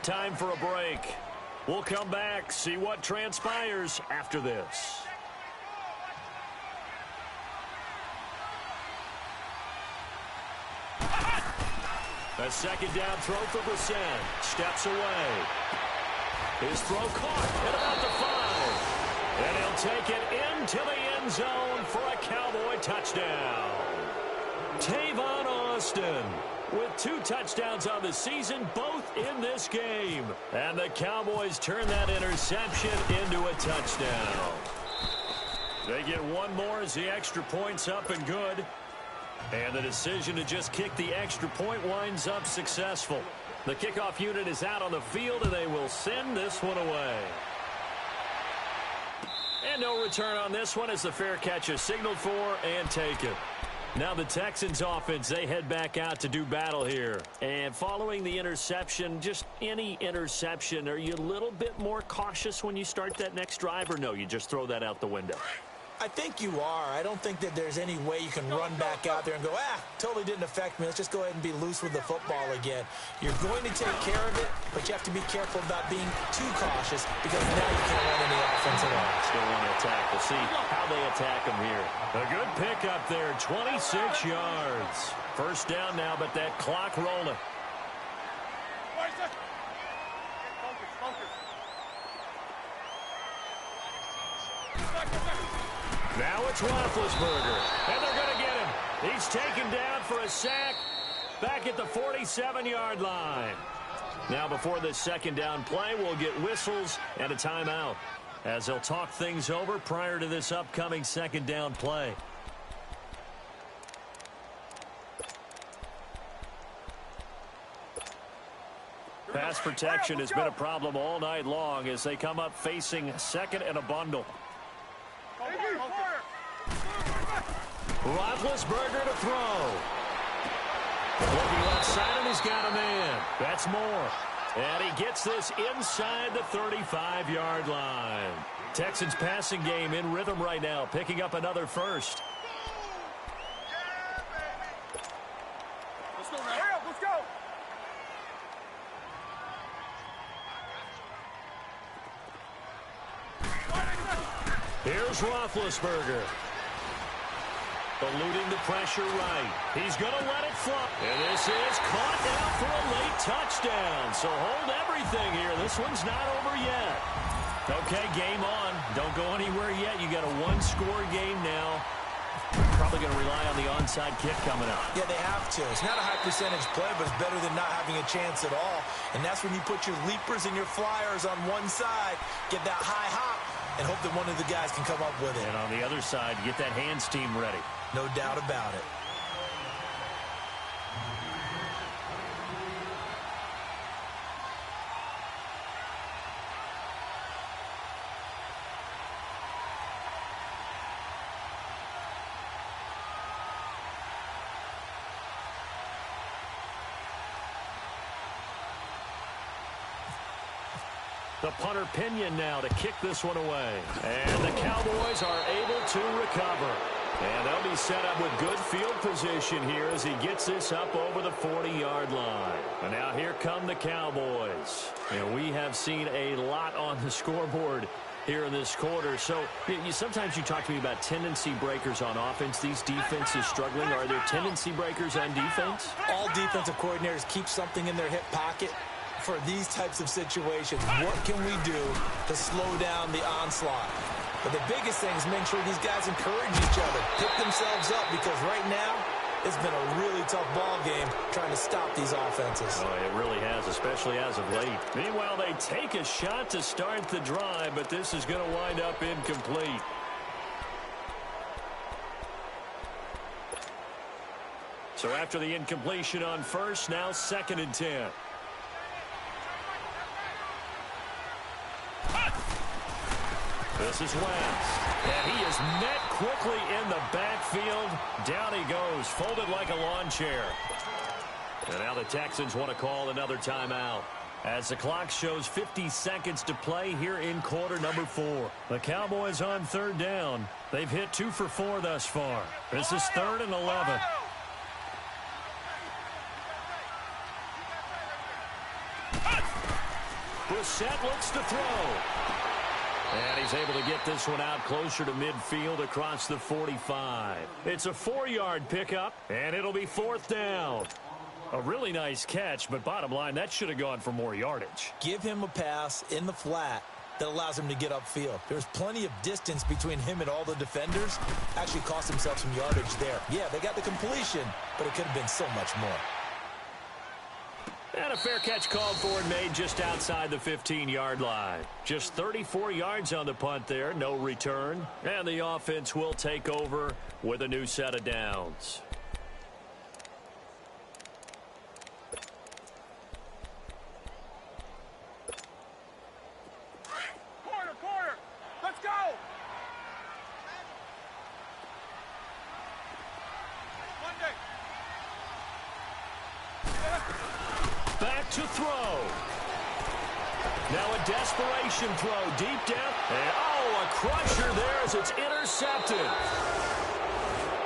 Time for a break. We'll come back, see what transpires after this. A 2nd down throw for Brissett. Steps away. His throw caught at about the 5. And he'll take it into the end zone for a Cowboy touchdown. Tavon Austin with 2 touchdowns on the season, both in this game. And the Cowboys turn that interception into a touchdown. They get one more as the extra point's up and good. And the decision to just kick the extra point winds up successful. The kickoff unit is out on the field, and they will send this one away. And no return on this one as the fair catch is signaled for and taken. Now the Texans offense, they head back out to do battle here. And following the interception, just any interception, are you a little bit more cautious when you start that next drive, or no, you just throw that out the window? I think you are. I don't think that there's any way you can run back out there and go, totally didn't affect me. Let's just go ahead and be loose with the football again. You're going to take care of it, but you have to be careful about being too cautious because now you can't run any offense at all. Still want to attack. We'll see how they attack them here. A good pickup there, 26 yards. 1st down now, but that clock rolling. Now it's Roethlisberger, and they're going to get him. He's taken down for a sack back at the 47-yard line. Now before this second down play, we'll get whistles and a timeout as they'll talk things over prior to this upcoming second down play. Pass protection has been a problem all night long as they come up facing second and a bundle. Roethlisberger to throw. Looking left side, and he's got a man. That's Moore. And he gets this inside the 35-yard line. Texans passing game in rhythm right now, picking up another first. Let's go, man. Hurry up, let's go. Here's Roethlisberger. Eluding the pressure right. He's going to let it fly. And this is caught down for a late touchdown. So hold everything here. This one's not over yet. Okay, game on. Don't go anywhere yet. You got a one-score game now. Probably going to rely on the onside kick coming up. Yeah, they have to. It's not a high percentage play, but it's better than not having a chance at all. And that's when you put your leapers and your flyers on one side, get that high hop, and hope that one of the guys can come up with it. And on the other side, get that hands team ready. No doubt about it. The punter Pinion now to kick this one away. And the Cowboys are able to recover. And they'll be set up with good field position here as he gets this up over the 40-yard line. And now here come the Cowboys. And we have seen a lot on the scoreboard here in this quarter. So sometimes you talk to me about tendency breakers on offense. These defenses struggling. Are there tendency breakers on defense? All defensive coordinators keep something in their hip pocket for these types of situations. What can we do to slow down the onslaught? But the biggest thing is make sure these guys encourage each other, pick themselves up, because right now it's been a really tough ball game trying to stop these offenses. Oh, it really has, especially as of late. Meanwhile, they take a shot to start the drive, but this is going to wind up incomplete. So after the incompletion on first, now 2nd and 10. This is Wentz, and he is met quickly in the backfield. Down he goes, folded like a lawn chair. And now the Texans want to call another timeout as the clock shows 50 seconds to play here in quarter number 4. The Cowboys on 3rd down. They've hit 2 for 4 thus far. This is 3rd and 11. Brissett looks to throw. And he's able to get this one out closer to midfield across the 45. It's a 4-yard pickup, and it'll be 4th down. A really nice catch, but bottom line, that should have gone for more yardage. Give him a pass in the flat that allows him to get upfield. There's plenty of distance between him and all the defenders. Actually cost himself some yardage there. Yeah, they got the completion, but it could have been so much more. And a fair catch called for and made just outside the 15-yard line. Just 34 yards on the punt there, no return. And the offense will take over with a new set of downs. Corner, let's go! Monday. Back to throw. Now a desperation throw deep down. And a crusher there as it's intercepted.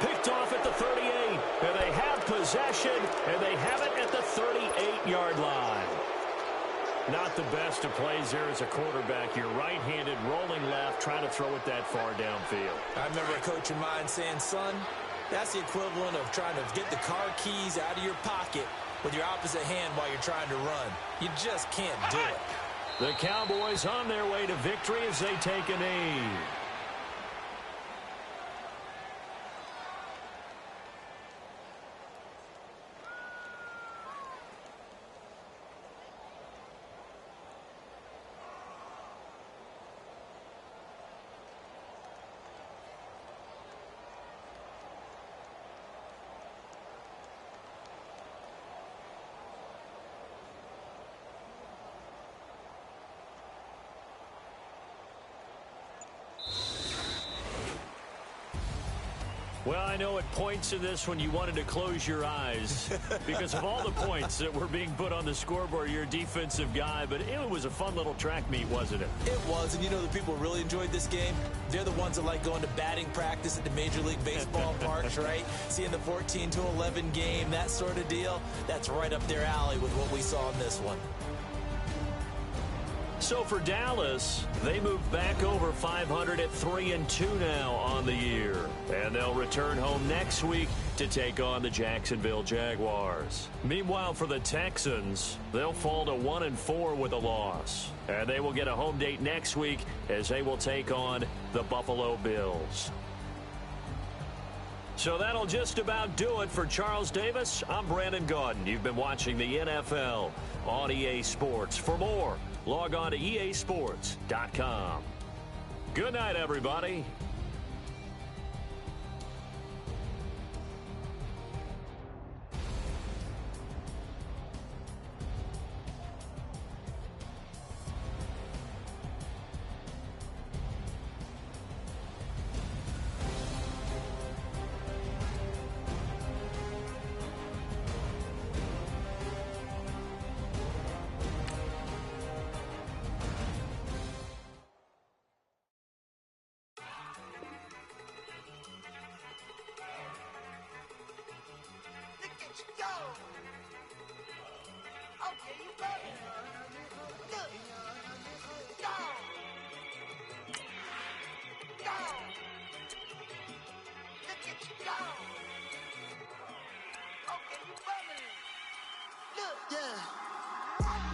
Picked off at the 38. And they have possession, and they have it at the 38-yard line. Not the best of plays there as a quarterback. You're right-handed, rolling left, trying to throw it that far downfield. I remember a coach of mine saying, son, that's the equivalent of trying to get the car keys out of your pocket with your opposite hand while you're trying to run. You just can't do it. The Cowboys on their way to victory as they take a knee. Well, I know at points in this when you wanted to close your eyes because of all the points that were being put on the scoreboard. You're a defensive guy, but it was a fun little track meet, wasn't it? It was, and you know the people who really enjoyed this game? They're the ones that like going to batting practice at the Major League Baseball parks, right? Seeing the 14-11 game, that sort of deal. That's right up their alley with what we saw in this one. So for Dallas, they move back over 500 at 3-2 now on the year. And they'll return home next week to take on the Jacksonville Jaguars. Meanwhile, for the Texans, they'll fall to 1-4 with a loss. And they will get a home date next week as they will take on the Buffalo Bills. So that'll just about do it for Charles Davis. I'm Brandon Gaudin. You've been watching the NFL on EA Sports. For more, log on to easports.com. Good night, everybody.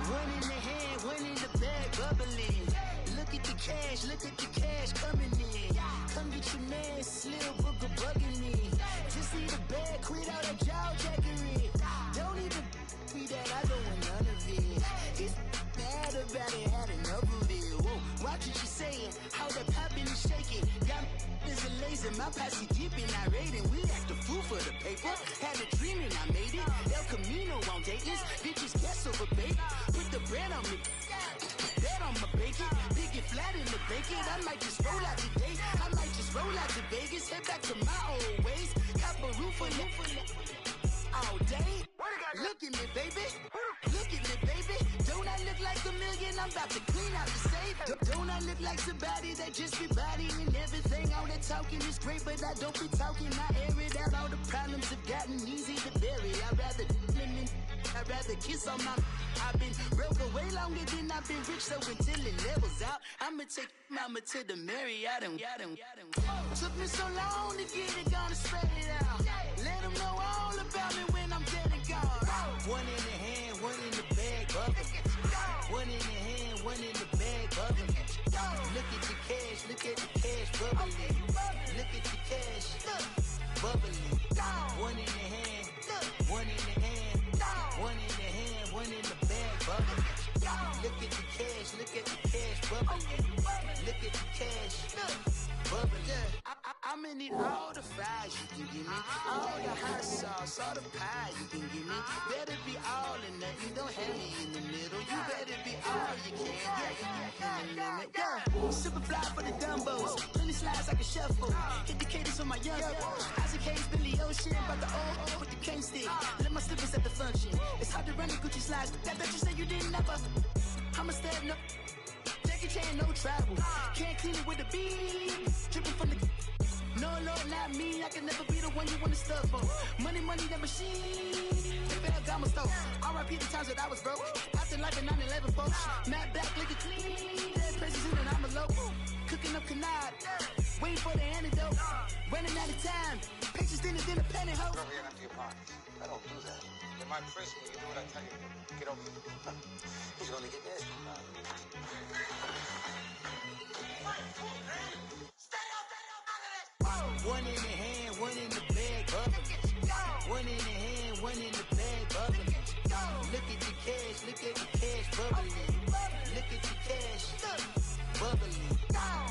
One in the hand, one in the bag, bubbling. Look at the cash coming in. Come get your man, Slim Booker bugging me. Just need a bag, quit out a jaw jackery. Don't even be that, I don't want none of it. It's bad about it, had enough of it. Whoa, watch what you saying, how that popping and shaking. Got is a laser, my posse dipping, I raiding. We act a fool for the paper. Had a dream and I made it. El Camino on Dayton's, bitches guess over baby. Put the bread on me, bet on my bacon. Big it flat in the bacon. I might just roll out today. I might just roll out to Vegas. Head back to my old ways. Cop a roof for all day. Look at me, baby. Look at me, baby. Don't I look like a million? I'm about to clean out the safe. Don't I look like somebody that just be bodying everything? All that talking is great, but I don't be talking. I air it out. All the problems have gotten easy to bury. I'd rather kiss on my. I've been broke way longer than I've been rich, so until it levels out, I'ma take mama to the Marriott and took me so long to get it, gonna spread it out. Let them know all about me when I'm dead and gone. One in the hand, one in the bag, bubbling. One in the hand, one in the bag, bubbling. Look at the cash, bubbling. Look at the cash, bubbling. One in the hand, one in the hand. One in the hand, one in the bag, bubbling. Look at the cash, bubbling. Look at the cash, bubbling. I'ma need all the fries you can give me, all the hot sauce, all the pie you can give me. Better be all or nothing, don't have me in the middle. You better be all you can. Yeah. Super fly for the Dumbos, plenty slides like a shuffle. Hit the cadence on my young Isaac Hayes, Billy Ocean, but the old with the cane stick. Let my slippers at the function. It's hard to run the Gucci slides, but that bet you say you didn't never. I'ma stand up. Jackie Chan, no travel. Can't clean it with a beat. Dripping from the. No, Lord, not me. I can never be the one you wanna stuff for. Money, that machine. Ferragamo store. R.I.P. the times that I was broke. After life in 9/11, folks. Matte black, liquor clean. Dead president and I'm a local. Cooking up canard. Waiting for the antidote. Running out of time. Patience thinner than a penny hoe. Get over here and empty your pockets. I don't do that. In my prison, you do what I tell you to. Get over here. He's gonna get nasty. One in the hand, one in the bag, bubbling. One in the hand, one in the bag, bubbling. Look at the cash, bubbling. Look at the cash, bubbling.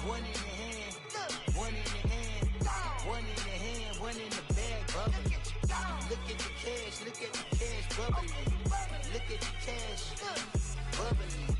One in the hand, one in the hand, one in the hand, one in the bag, bubbling. Look at the cash, bubbling. Look at the cash, bubbling.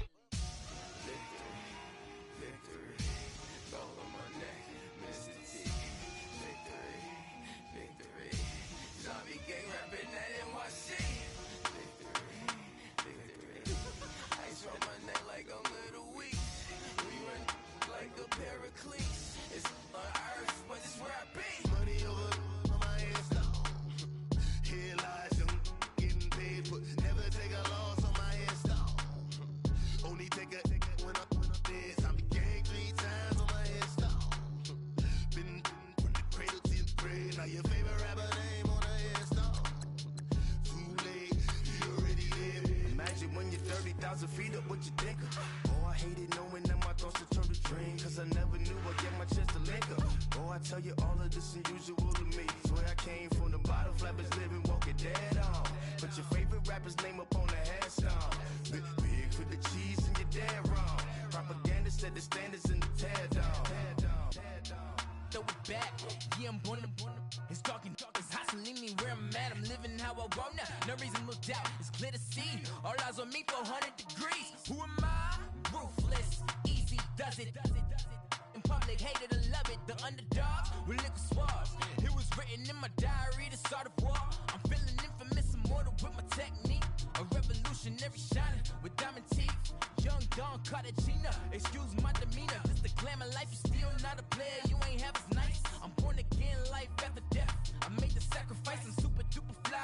cause I feed up what you think of. Oh, I hated knowing that my thoughts would turn to dream, cause I never knew I'd get my chance to link up. Oh, I tell you all of this unusual to me. Swear I came from the bottom, flappers living, walking dead on. Put your favorite rapper's name up on the headstone. Big for the cheese and you're dead wrong. Propaganda set the standards in the tear down. Throw it back, yeah, I'm born to it's talking, it's hustling me where I'm at. I'm living how I want now. No reason to doubt, it's clear to see. All eyes on me, 400 degrees. Who am I? Ruthless, easy, does it. In public, hated or love it. The underdogs with liquor swabs. It was written in my diary, the start of war. I'm feeling infamous, immortal with my technique. A revolutionary shining with diamond teeth. Young Don Cartagena, excuse my demeanor. This the glamour life, you still not a player. You ain't half as nice. I'm born again, life after death. I made the sacrifice, I'm super duper fly.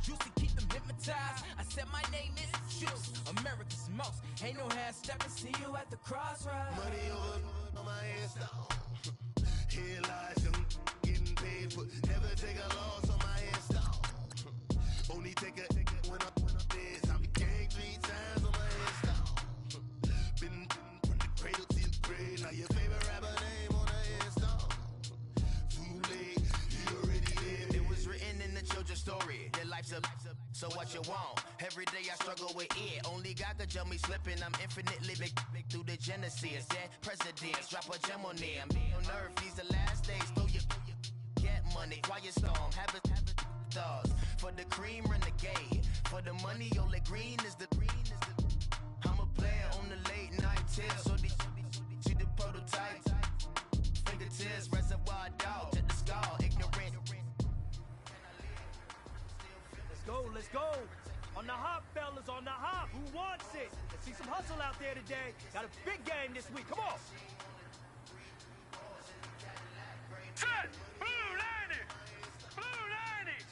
Juicy, keep them hypnotized. I said my name is Juice, America's most. Ain't no half stepping, see you at the crossroads. Money over on my headstone. Here lies young, getting paid for. Never take a loss on my headstone. Only take a when I'm dead. I became 3 times on my headstone. Been from the cradle to the grave. Now your favorite rapper name on the headstone. Too late, you already lived. It was written in the children's story. Their life's a so what you want? Every day I struggle with it. Only God could jump me slipping. I'm infinitely big through the genesis. Dead presidents, drop a gem on them. On earth, these the last days. Throw your get money, quiet storm. Have it stars. For the cream, renegade. For the money, only green is the. I'm a player on the late night tips. So these see the prototype. Fingertips, reservoir dog. Check the skull, ignorant. Let's go. On the hop, fellas, on the hop. Who wants it? Let's see some hustle out there today. Got a big game this week. Come on. Set! Blue 90! Blue 90!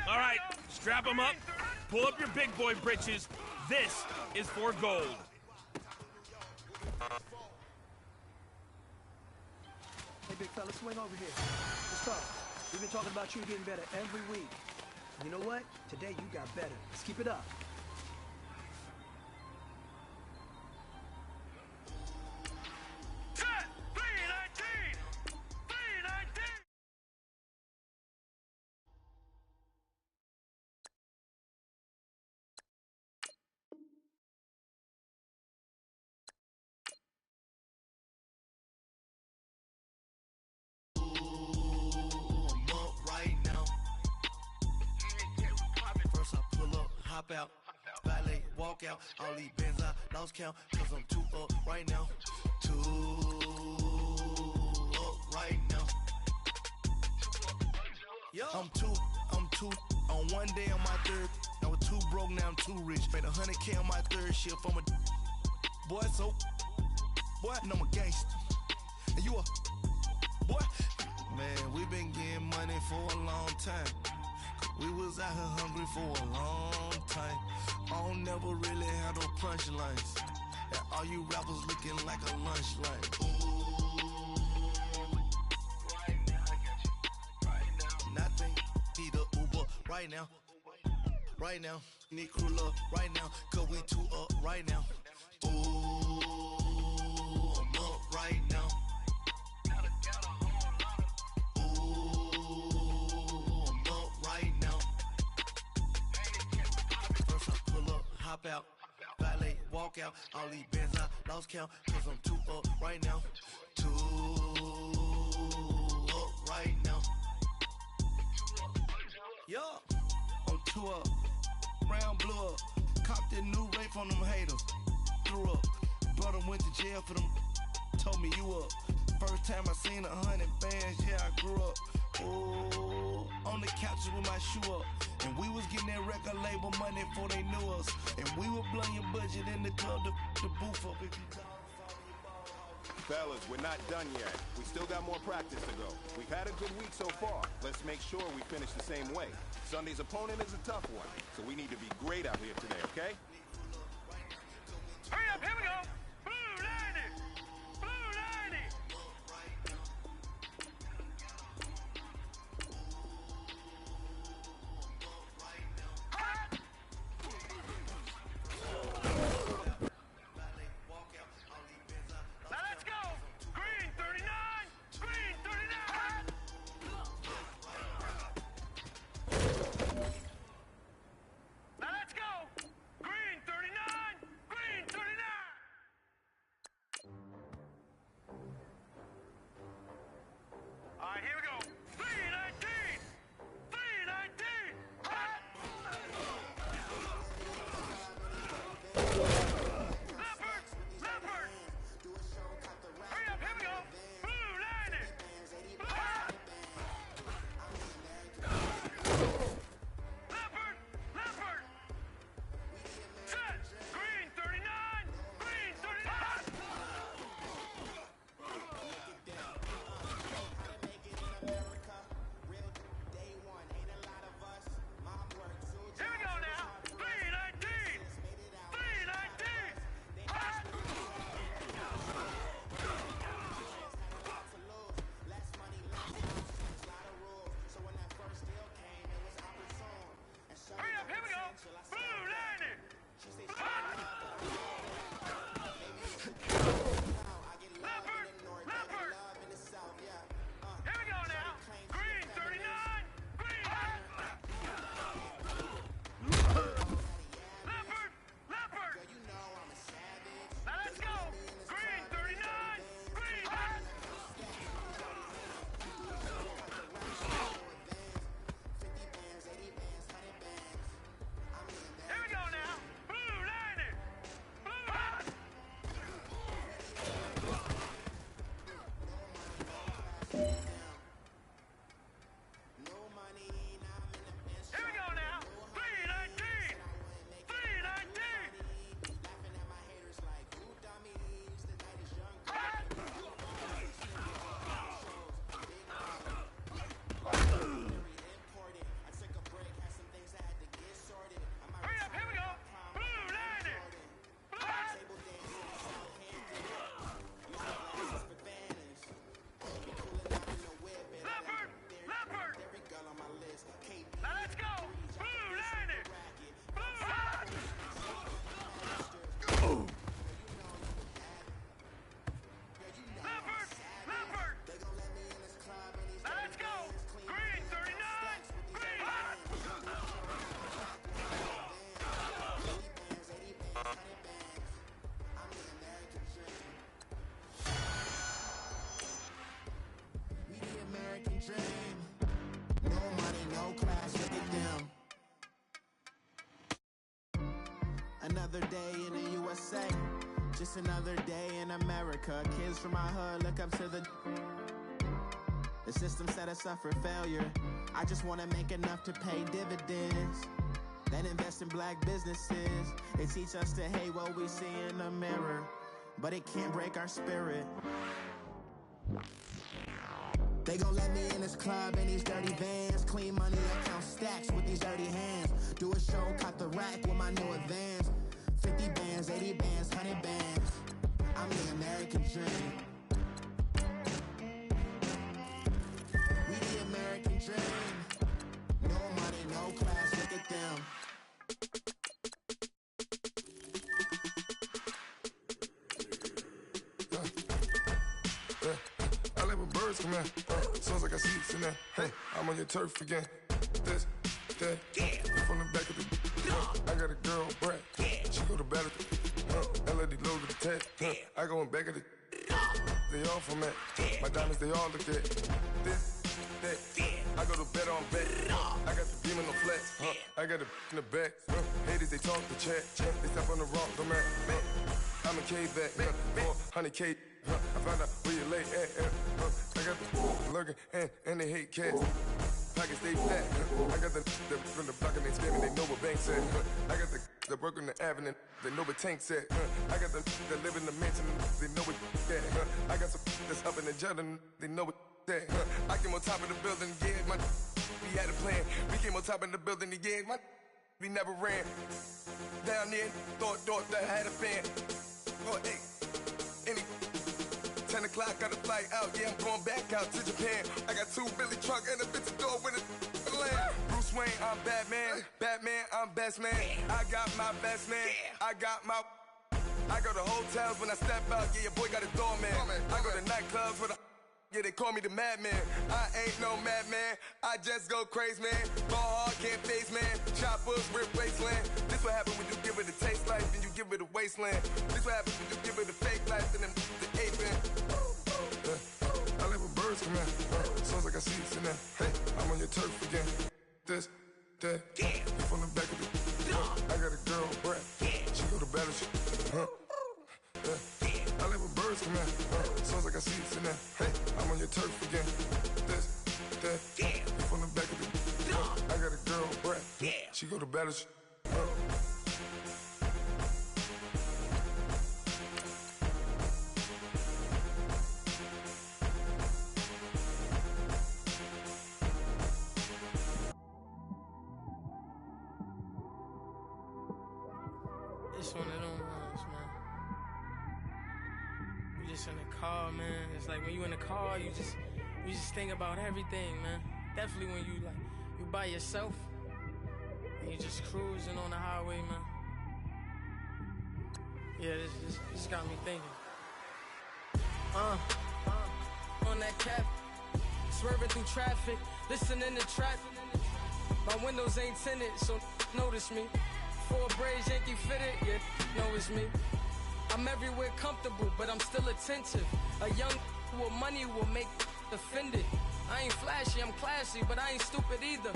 All right, strap them up, pull up your big boy britches. This is for gold. Hey, big fella, swing over here. Let's talk. We've been talking about you getting better every week. You know what? Today you got better. Let's keep it up. Hop out, valet, walk out, all these bands I lost count, cause I'm too up right now, too up right now. I'm too, on one day on my third, I was too broke, now I'm too rich, made 100K on my third shift, I'm a boy, so, boy, no, I'm a gangster, and you a, boy, man, we been getting money for a long time. We was out here hungry for a long time. I don't never really have no punchlines. And all you rappers looking like a lunch line. Ooh, right now, I got you. Right now. Nothing, need a Uber right now. Right now, Need crew up right now, cause we two up right now. Ooh, I'm up right now. Ooh, I'm up right now. First I pull up, hop out, valet, walk out. All these bands I lost count, cause I'm two up right now. Two up right now. Yeah, I'm two up. Round blew up, copped that new rape on them haters. Threw up, brother went to jail for them. Told me you up. First time I seen 100 bands, yeah I grew up. Ooh, on the couches with my shoe up, and we was getting that record label money before they knew us. And we were blowing your budget in the club, the booth up. If you Fellas, we're not done yet. We still got more practice to go. We've had a good week so far. Let's make sure we finish the same way. Sunday's opponent is a tough one, so we need to be great out here today, okay? Hurry up, here we go! Blue 90! Blue 90! Now let's go! Green 39! Green 39! Now let's go! Green 39! Green 39! All right, here we go. 319! 319! Leopard! Leopard! Hurry up, here we go! Blue 90! Leopard! Leopard! Set! Green 39! Green 39! Here we go now! 319! 319! Hurry up, here we go! Blue 90! Leopard! Leopard! Here we go now! Green 39! Green! Leopard! Leopard! Now let's go! Green 39! Green! Here we go now! Blue 90! Blue 90! Here we go now! 319! 319! Hurry up, here we go! Blue 90! Leopard! Leopard! Now let's go! Blue 90! Leopard! Leopard! Now let's go! Green 39! Green! We the American dream. No money, no class, look at them. Another day in the USA. Just another day in America. Kids from my hood look up to the system set us up for failure. I just want to make enough to pay dividends, then invest in black businesses. They teach us to hate what we see in the mirror, but it can't break our spirit. They gon' let me in this club in these dirty vans. Clean money, account stacks with these dirty hands. Do a show, cut the rack with my new advance. 50 bands, 80 bands, 100 bands. I'm the American dream. We the American dream. No money, no class, look at them. Sounds like I see it in there. Hey, I'm on your turf again. This, that, from the back of the. I got a girl, Brad. She go to battle. LAD low to the tag. I go in back of the. They all from that. My diamonds, they all look at. This, that. I go to bed on bed. I got the beam in the flex. I got the in the back. Haters, they talk the chat. They step on the rock, the man. I'm a K-back. 400K. I found out where you lay at. I got the lurking and they hate cats. Pockets stay fat. I got the from the block and they screaming, they know what bank said. I got the work on the avenue, they know what tank said. I got the that live in the mansion, they know what that. I got some that's up in the Jordan, they know what that. I came on top of the building, yeah, my we had a plan. We came on top of the building, yeah, my we never ran. Down there, thought that I had a fan. Oh, hey, any 10 o'clock, got a flight out, yeah, I'm going back out to Japan. I got 2 Billy truck and a bitch door with a land. Bruce Wayne, I'm Batman. Batman, I'm best man. I got my best man. I go to hotels when I step out, yeah, your boy got a doorman. I go to nightclubs with a yeah, they call me the madman. I ain't no madman, I just go crazy, man. Ball hard, can't face, man. Choppers, rip wasteland. This what happen when you give it a taste life and you give it a wasteland. This what happens when you give it a fake life and then the ape in. I live with birds come in. Sounds like I see it in there. Hey, I'm on your turf again. This, that, you from the back of the. I got a girl, Brad. She go to battle, she. I live with birds come in. Sounds like I see it in there. Hey, I'm on your turf again. This, that, you from the back of the. I got a girl, Brad. She go to battle, she. It's one of them ones, man. You just in the car, man. It's like when you in the car, you just think about everything, man. Definitely when you by yourself and you just cruising on the highway, man. Yeah, this got me thinking. On that cap, swerving through traffic, listening to trap. My windows ain't tinted, so notice me. 4 braids, Yankee fitted, yeah, know it's me. I'm everywhere comfortable, but I'm still attentive. A young with money will make offended. I ain't flashy, I'm classy, but I ain't stupid either.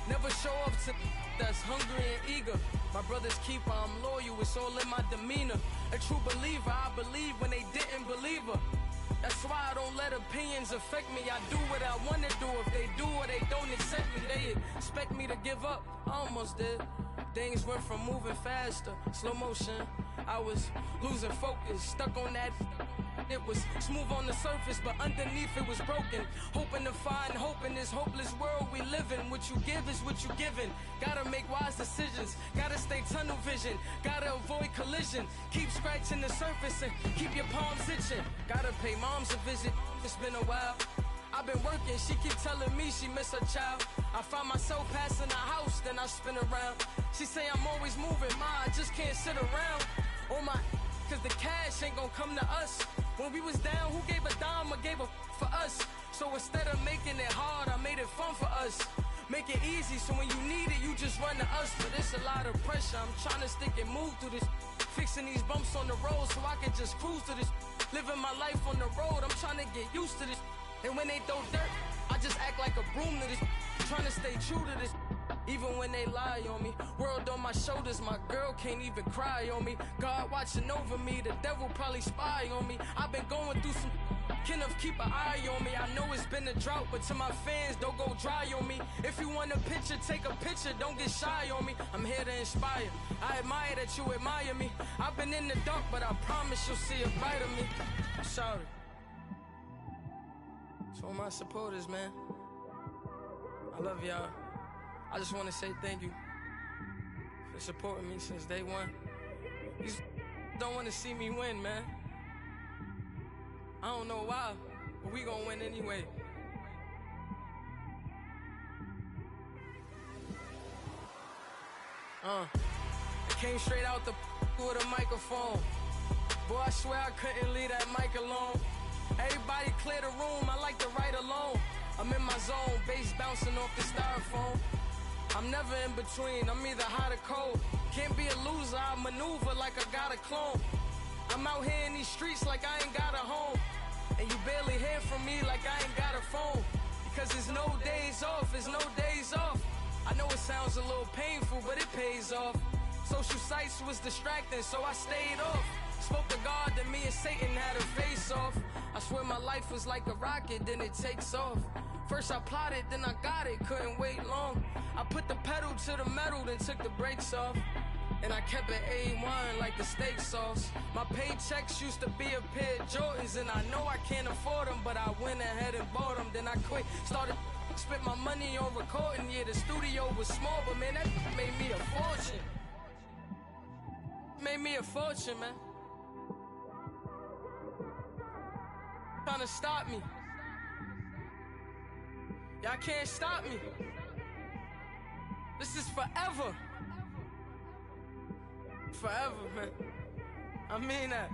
Never show up to that's hungry and eager. My brother's keeper, I'm loyal, it's all in my demeanor. A true believer, I believe when they didn't believe her. That's why I don't let opinions affect me. I do what I want to do. If they do or they don't accept me, they expect me to give up. I almost did. Things went from moving faster, slow motion. I was losing focus, stuck on that. It was smooth on the surface, but underneath it was broken. Hoping to find hope in this hopeless world we live in. What you give is what you given. Gotta make wise decisions, gotta stay tunnel vision, gotta avoid collision. Keep scratching the surface and keep your palms itching. Gotta pay moms a visit, it's been a while. I've been working, she keep telling me she miss her child. I find myself passing the house, then I spin around. She say I'm always moving, ma, I just can't sit around. Oh my, cause the cash ain't gonna come to us. When we was down, who gave a dime or gave a for us? So instead of making it hard, I made it fun for us. Make it easy, so when you need it, you just run to us. But it's a lot of pressure, I'm trying to stick and move through this. Fixing these bumps on the road so I can just cruise to this. Living my life on the road, I'm trying to get used to this. And when they throw dirt, I just act like a broom to this. Trying to stay true to this. Even when they lie on me, world on my shoulders, my girl can't even cry on me. God watching over me, the devil probably spy on me. I've been going through some, can of keep an eye on me. I know it's been a drought, but to my fans, don't go dry on me. If you want a picture, take a picture, don't get shy on me. I'm here to inspire, I admire that you admire me. I've been in the dark, but I promise you'll see a brighter me. I'm sorry. To all my supporters, man, I love y'all. I just want to say thank you for supporting me since day one. You don't want to see me win, man. I don't know why, but we gonna win anyway. I came straight out the with a microphone. Boy, I swear I couldn't leave that mic alone. Everybody clear the room, I like to write alone. I'm in my zone, bass bouncing off the styrofoam. I'm never in between, I'm either hot or cold. Can't be a loser, I maneuver like I got a clone. I'm out here in these streets like I ain't got a home. And you barely hear from me like I ain't got a phone. Because there's no days off, there's no days off. I know it sounds a little painful, but it pays off. Social sites was distracting, so I stayed off. Spoke to God that me and Satan had a face off. I swear my life was like a rocket, then it takes off. First I plotted, then I got it, couldn't wait long. I put the pedal to the metal, then took the brakes off. And I kept it A1 like the steak sauce. My paychecks used to be a pair of Jordans, and I know I can't afford them, but I went ahead and bought them. Then I quit, started spent my money on recording. Yeah, the studio was small, but man, that made me a fortune. Made me a fortune, man. Trying to stop me. Y'all can't stop me. This is forever. Forever, man. I mean that.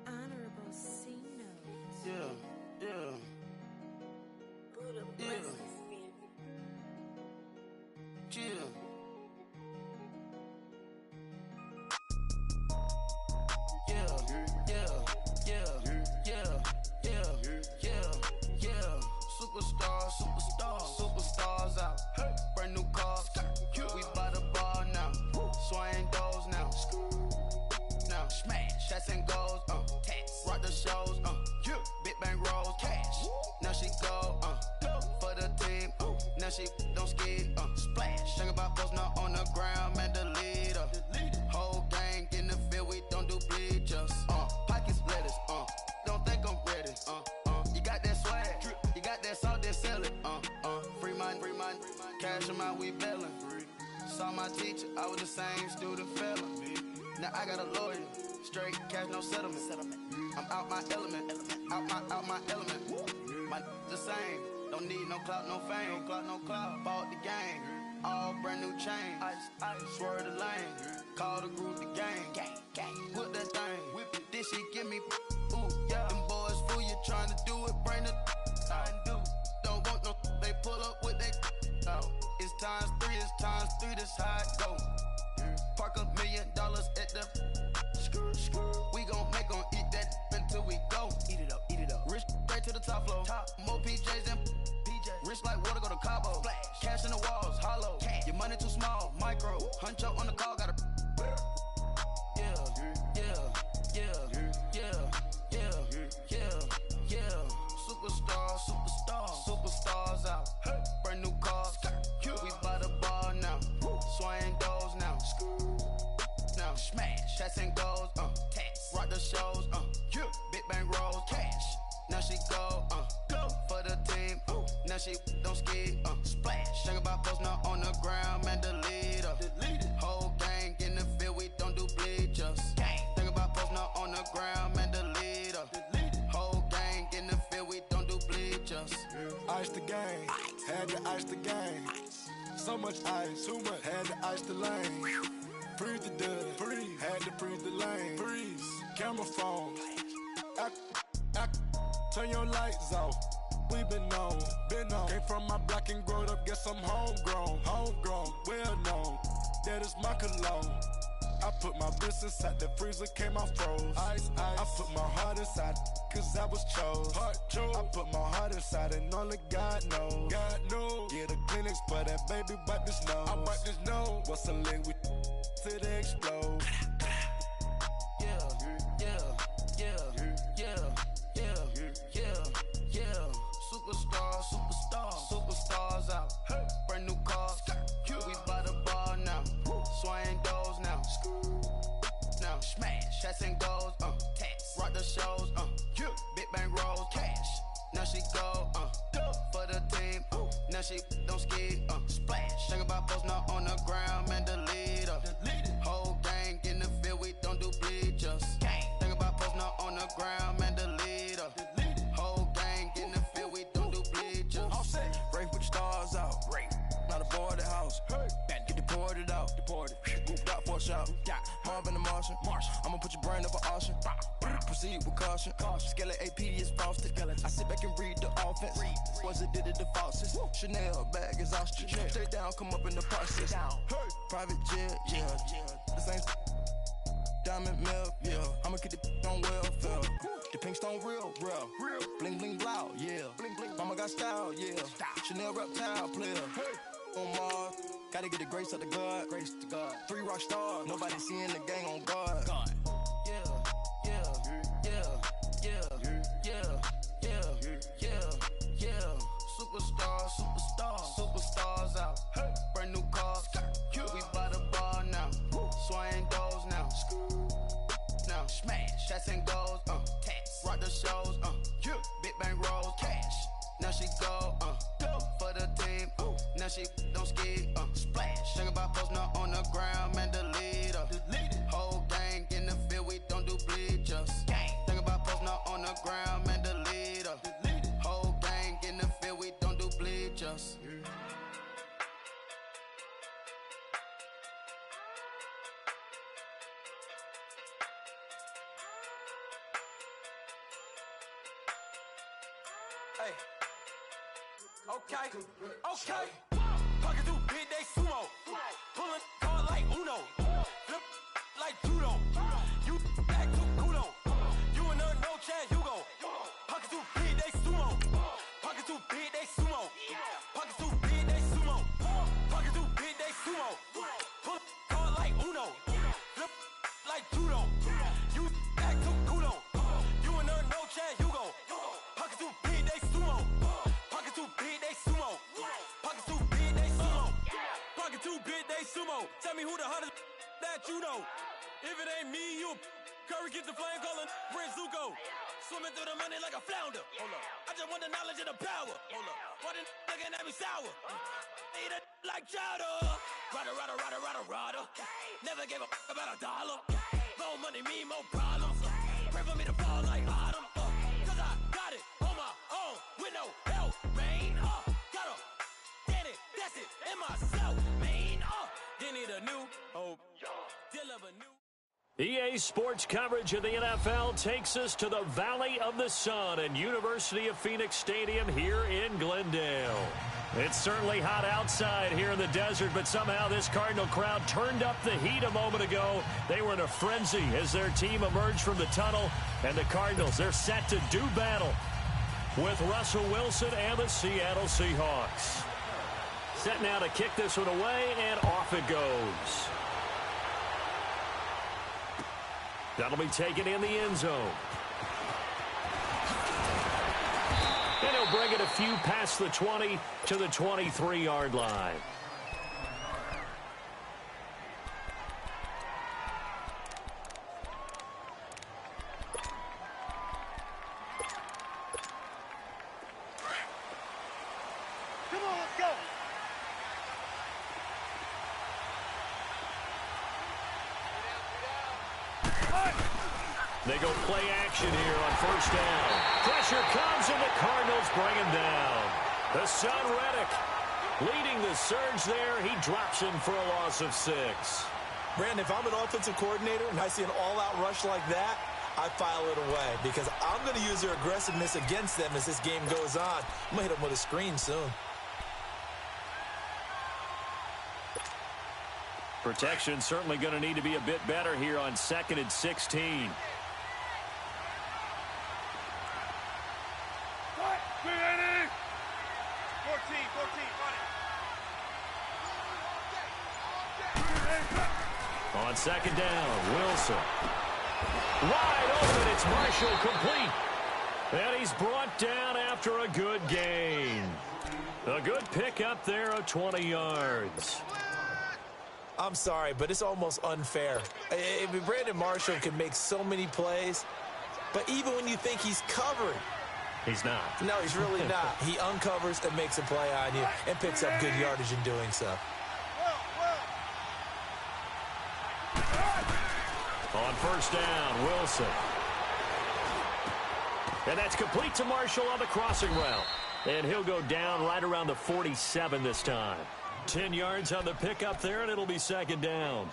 Honorable C notes. Yeah, yeah. Yeah. Yeah. Superstars out. Brand new cars. We by the bar now. Swaying doors now. Now smash. Shots and goals. Rock the shows. Big bang rolls. Cash. Now she go. For the team. Now she don't skid. Splash. Think about post now on the ground. Man, the leader. Whole gang in the field. We don't do bleachers. Pockets lettuce. Don't think I'm ready. You got that swag. You got that salt, then sell it. Free mind. Cash amount, we bailing. Saw my teacher, I was the same student fella. Now I got a lawyer. Straight cash, no settlement. I'm out my element. Out my element. My the same. Don't need no clout, no fame. No clout. Bought the game. All brand new chain. I swerve the lane. Call the group the gang. Whip that thing. Whip it. Then she give me. Ooh, yeah. Them boys fool you trying to do it. Bring the. Don't want no. They pull up with they. It's times 3. This how it go. Park $1 million at the. We gon' make 'em eat that until we go. Eat it up. Rich straight to the top floor. More PJs than PJ. Rich like water, go to Cabo. Cash in the walls, hollow. Your money too small, micro. Huncho on the call, gotta. Superstars out. Brand new cars. We by the bar now. Swaying doors now. Now smash. Shots and goals. Rock the shows. Big bang rolls. Cash. Now she go. For the team. Now she don't skid. Splash. Think about post now on the ground. Man, the leader. Whole gang in the field. We don't do bleachers. Think about post now on the ground. Man, the leader. Whole gang in the field. We don't do bleachers. Ice the game, had to ice the game. So much ice, too much, had to ice the lane. Freeze the dud, had to freeze the lane. Freeze, camera phone. Turn your lights off. We been on. Came from my block and growed up, guess I'm homegrown, well known. That is my cologne. I put my wrist inside the freezer, came out froze. Ice. I put my heart inside, cause I was chose. I put my heart inside and only God knows. Yeah, the clinics, but that baby wipe this nose. I wipe this nose. What's a link with till they explode? Superstars out. Brand new cars. We by the bar now. Swaying doors now. Now smash. Shots and goals. Rock the shows. Big bang rolls. Cash. Now she go. For the team. Now she don't skid. Splash. Think about post now on the ground. Man, the leader. Whole gang in the field. We don't do bleachers. Think about post now on the ground. Man, the leader. Watch out. Marvin the Martian. I'ma put your brain up for auction. Proceed with caution. Skeleton AP is frosted. I sit back and read the offense. Was it did it the faucets? Chanel bag is ostrich. Stay down, come up in the process. Private jet, yeah. The same diamond milk, yeah. I'ma keep the on welfare. The pink stone real. Bling bling blow, yeah. Mama got style, yeah. Chanel reptile player. On Mars, gotta get the grace of the God. 3 rock stars, nobody seeing the gang on guard. Superstars out. Brand new cars. We by the bar now. Swaying doors now. Smash. Shots and goals. Tax. Rock the shows. Big bang rolls. Cash. Now she go. For the team. Now she don't ski. Splash. Think about posting up on the ground. Man, delete her. Whole gang in the field. We don't do bleachers. Think about posting up on the ground. Man, delete her. Whole gang in the field. We don't do bleachers. Hey. Okay. Pocket through big day sumo. Pulling card like Uno. Flip like judo. You act too kudo. You and her no chance, you go. Pocket through big day sumo. Pocket through big day sumo. Pocket through big day sumo. Pocket through big day sumo. Pull card like Uno. Flip like judo. You act too kudo. You and her no chance, you go. Pocket through big day sumo. Pocket too big, they sumo. Pocket too big, they sumo. Pocket too big, they sumo. Tell me who the hottest that you know. If it ain't me, you Curry gets the flame calling Prince Zuko. Swimming through the money like a flounder. Hold up. I just want the knowledge and the power. Hold up. Why the looking at me sour? Eat it like chowder. Rada. Never gave a about $1. More money, me, more problems. Pray for me to fall like autumn. Cause I got it on my own with no help, man. Got a daddy, that's it, and myself, man. They need a new hope. Deal of a new. EA Sports coverage of the NFL takes us to the Valley of the Sun and University of Phoenix Stadium here in Glendale. It's certainly hot outside here in the desert, but somehow this Cardinal crowd turned up the heat a moment ago. They were in a frenzy as their team emerged from the tunnel, and the Cardinals, they're set to do battle with Russell Wilson and the Seattle Seahawks. Set now to kick this one away, and off it goes. That'll be taken in the end zone. And he'll bring it a few past the 20 to the 23-yard line. Come on, let's go. They go play action here on first down. Pressure comes, and the Cardinals bring him down. The son, Reddick, leading the surge there. He drops him for a loss of 6. Brandon, if I'm an offensive coordinator and I see an all-out rush like that, I file it away because I'm going to use their aggressiveness against them as this game goes on. I'm going to hit them with a screen soon. Protection certainly going to need to be a bit better here on 2nd and 16. Be ready. 14, run it. On 2nd down, Wilson. Wide open, it's Marshall, complete. And he's brought down after a good gain. A good pickup there of 20 yards. I'm sorry, but it's almost unfair. I mean, Brandon Marshall can make so many plays, but even when you think he's covered, he's not. No, he's really not. He uncovers and makes a play on you and picks up good yardage in doing so. On first down, Wilson. And that's complete to Marshall on the crossing route. And he'll go down right around the 47 this time. 10 yards on the pickup there, and it'll be 2nd down.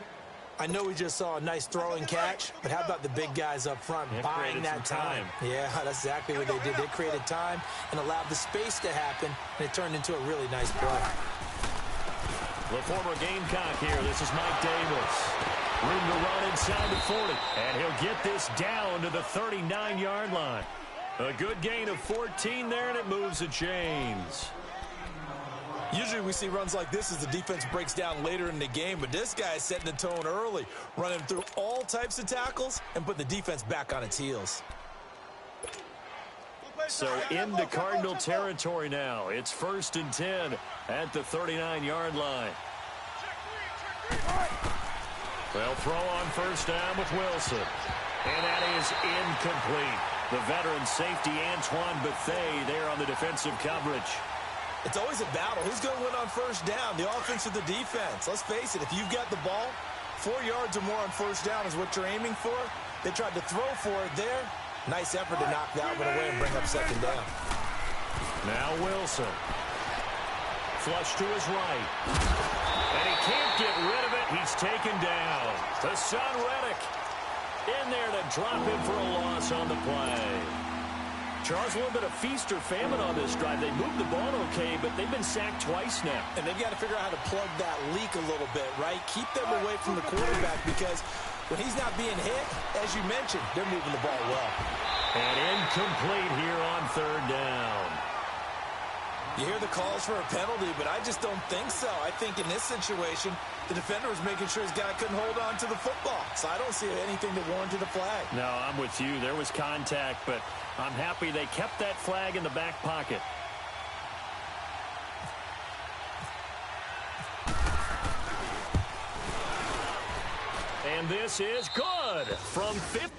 I know we just saw a nice throwing catch, but how about the big guys up front buying that time? Yeah, that's exactly what they did. They created time and allowed the space to happen, and it turned into a really nice play. The former Gamecock here. This is Mike Davis. Room to run inside the 40. And he'll get this down to the 39-yard line. A good gain of 14 there, and it moves the chains. Usually we see runs like this as the defense breaks down later in the game, but this guy is setting the tone early, running through all types of tackles and put the defense back on its heels. So into Cardinal territory now. It's 1st and 10 at the 39-yard line. They'll throw on 1st down with Wilson. And that is incomplete. The veteran safety Antoine Bethea there on the defensive coverage. It's always a battle. Who's going to win on 1st down, the offense or the defense? Let's face it, if you've got the ball, 4 yards or more on 1st down is what you're aiming for. They tried to throw for it there. Nice effort to knock that one away and bring up 2nd down. Now Wilson. Flush to his right. And he can't get rid of it. He's taken down. Hassan Reddick in there to drop him for a loss on the play. Charles, a little bit of feast or famine on this drive. They moved the ball okay, but they've been sacked twice now. And they've got to figure out how to plug that leak a little bit, right? Keep them away from the quarterback because when he's not being hit, as you mentioned, they're moving the ball well. And incomplete here on 3rd down. You hear the calls for a penalty, but I just don't think so. I think in this situation, the defender was making sure his guy couldn't hold on to the football. So I don't see anything that warranted a flag. No, I'm with you. There was contact, but I'm happy they kept that flag in the back pocket. And this is good from 50.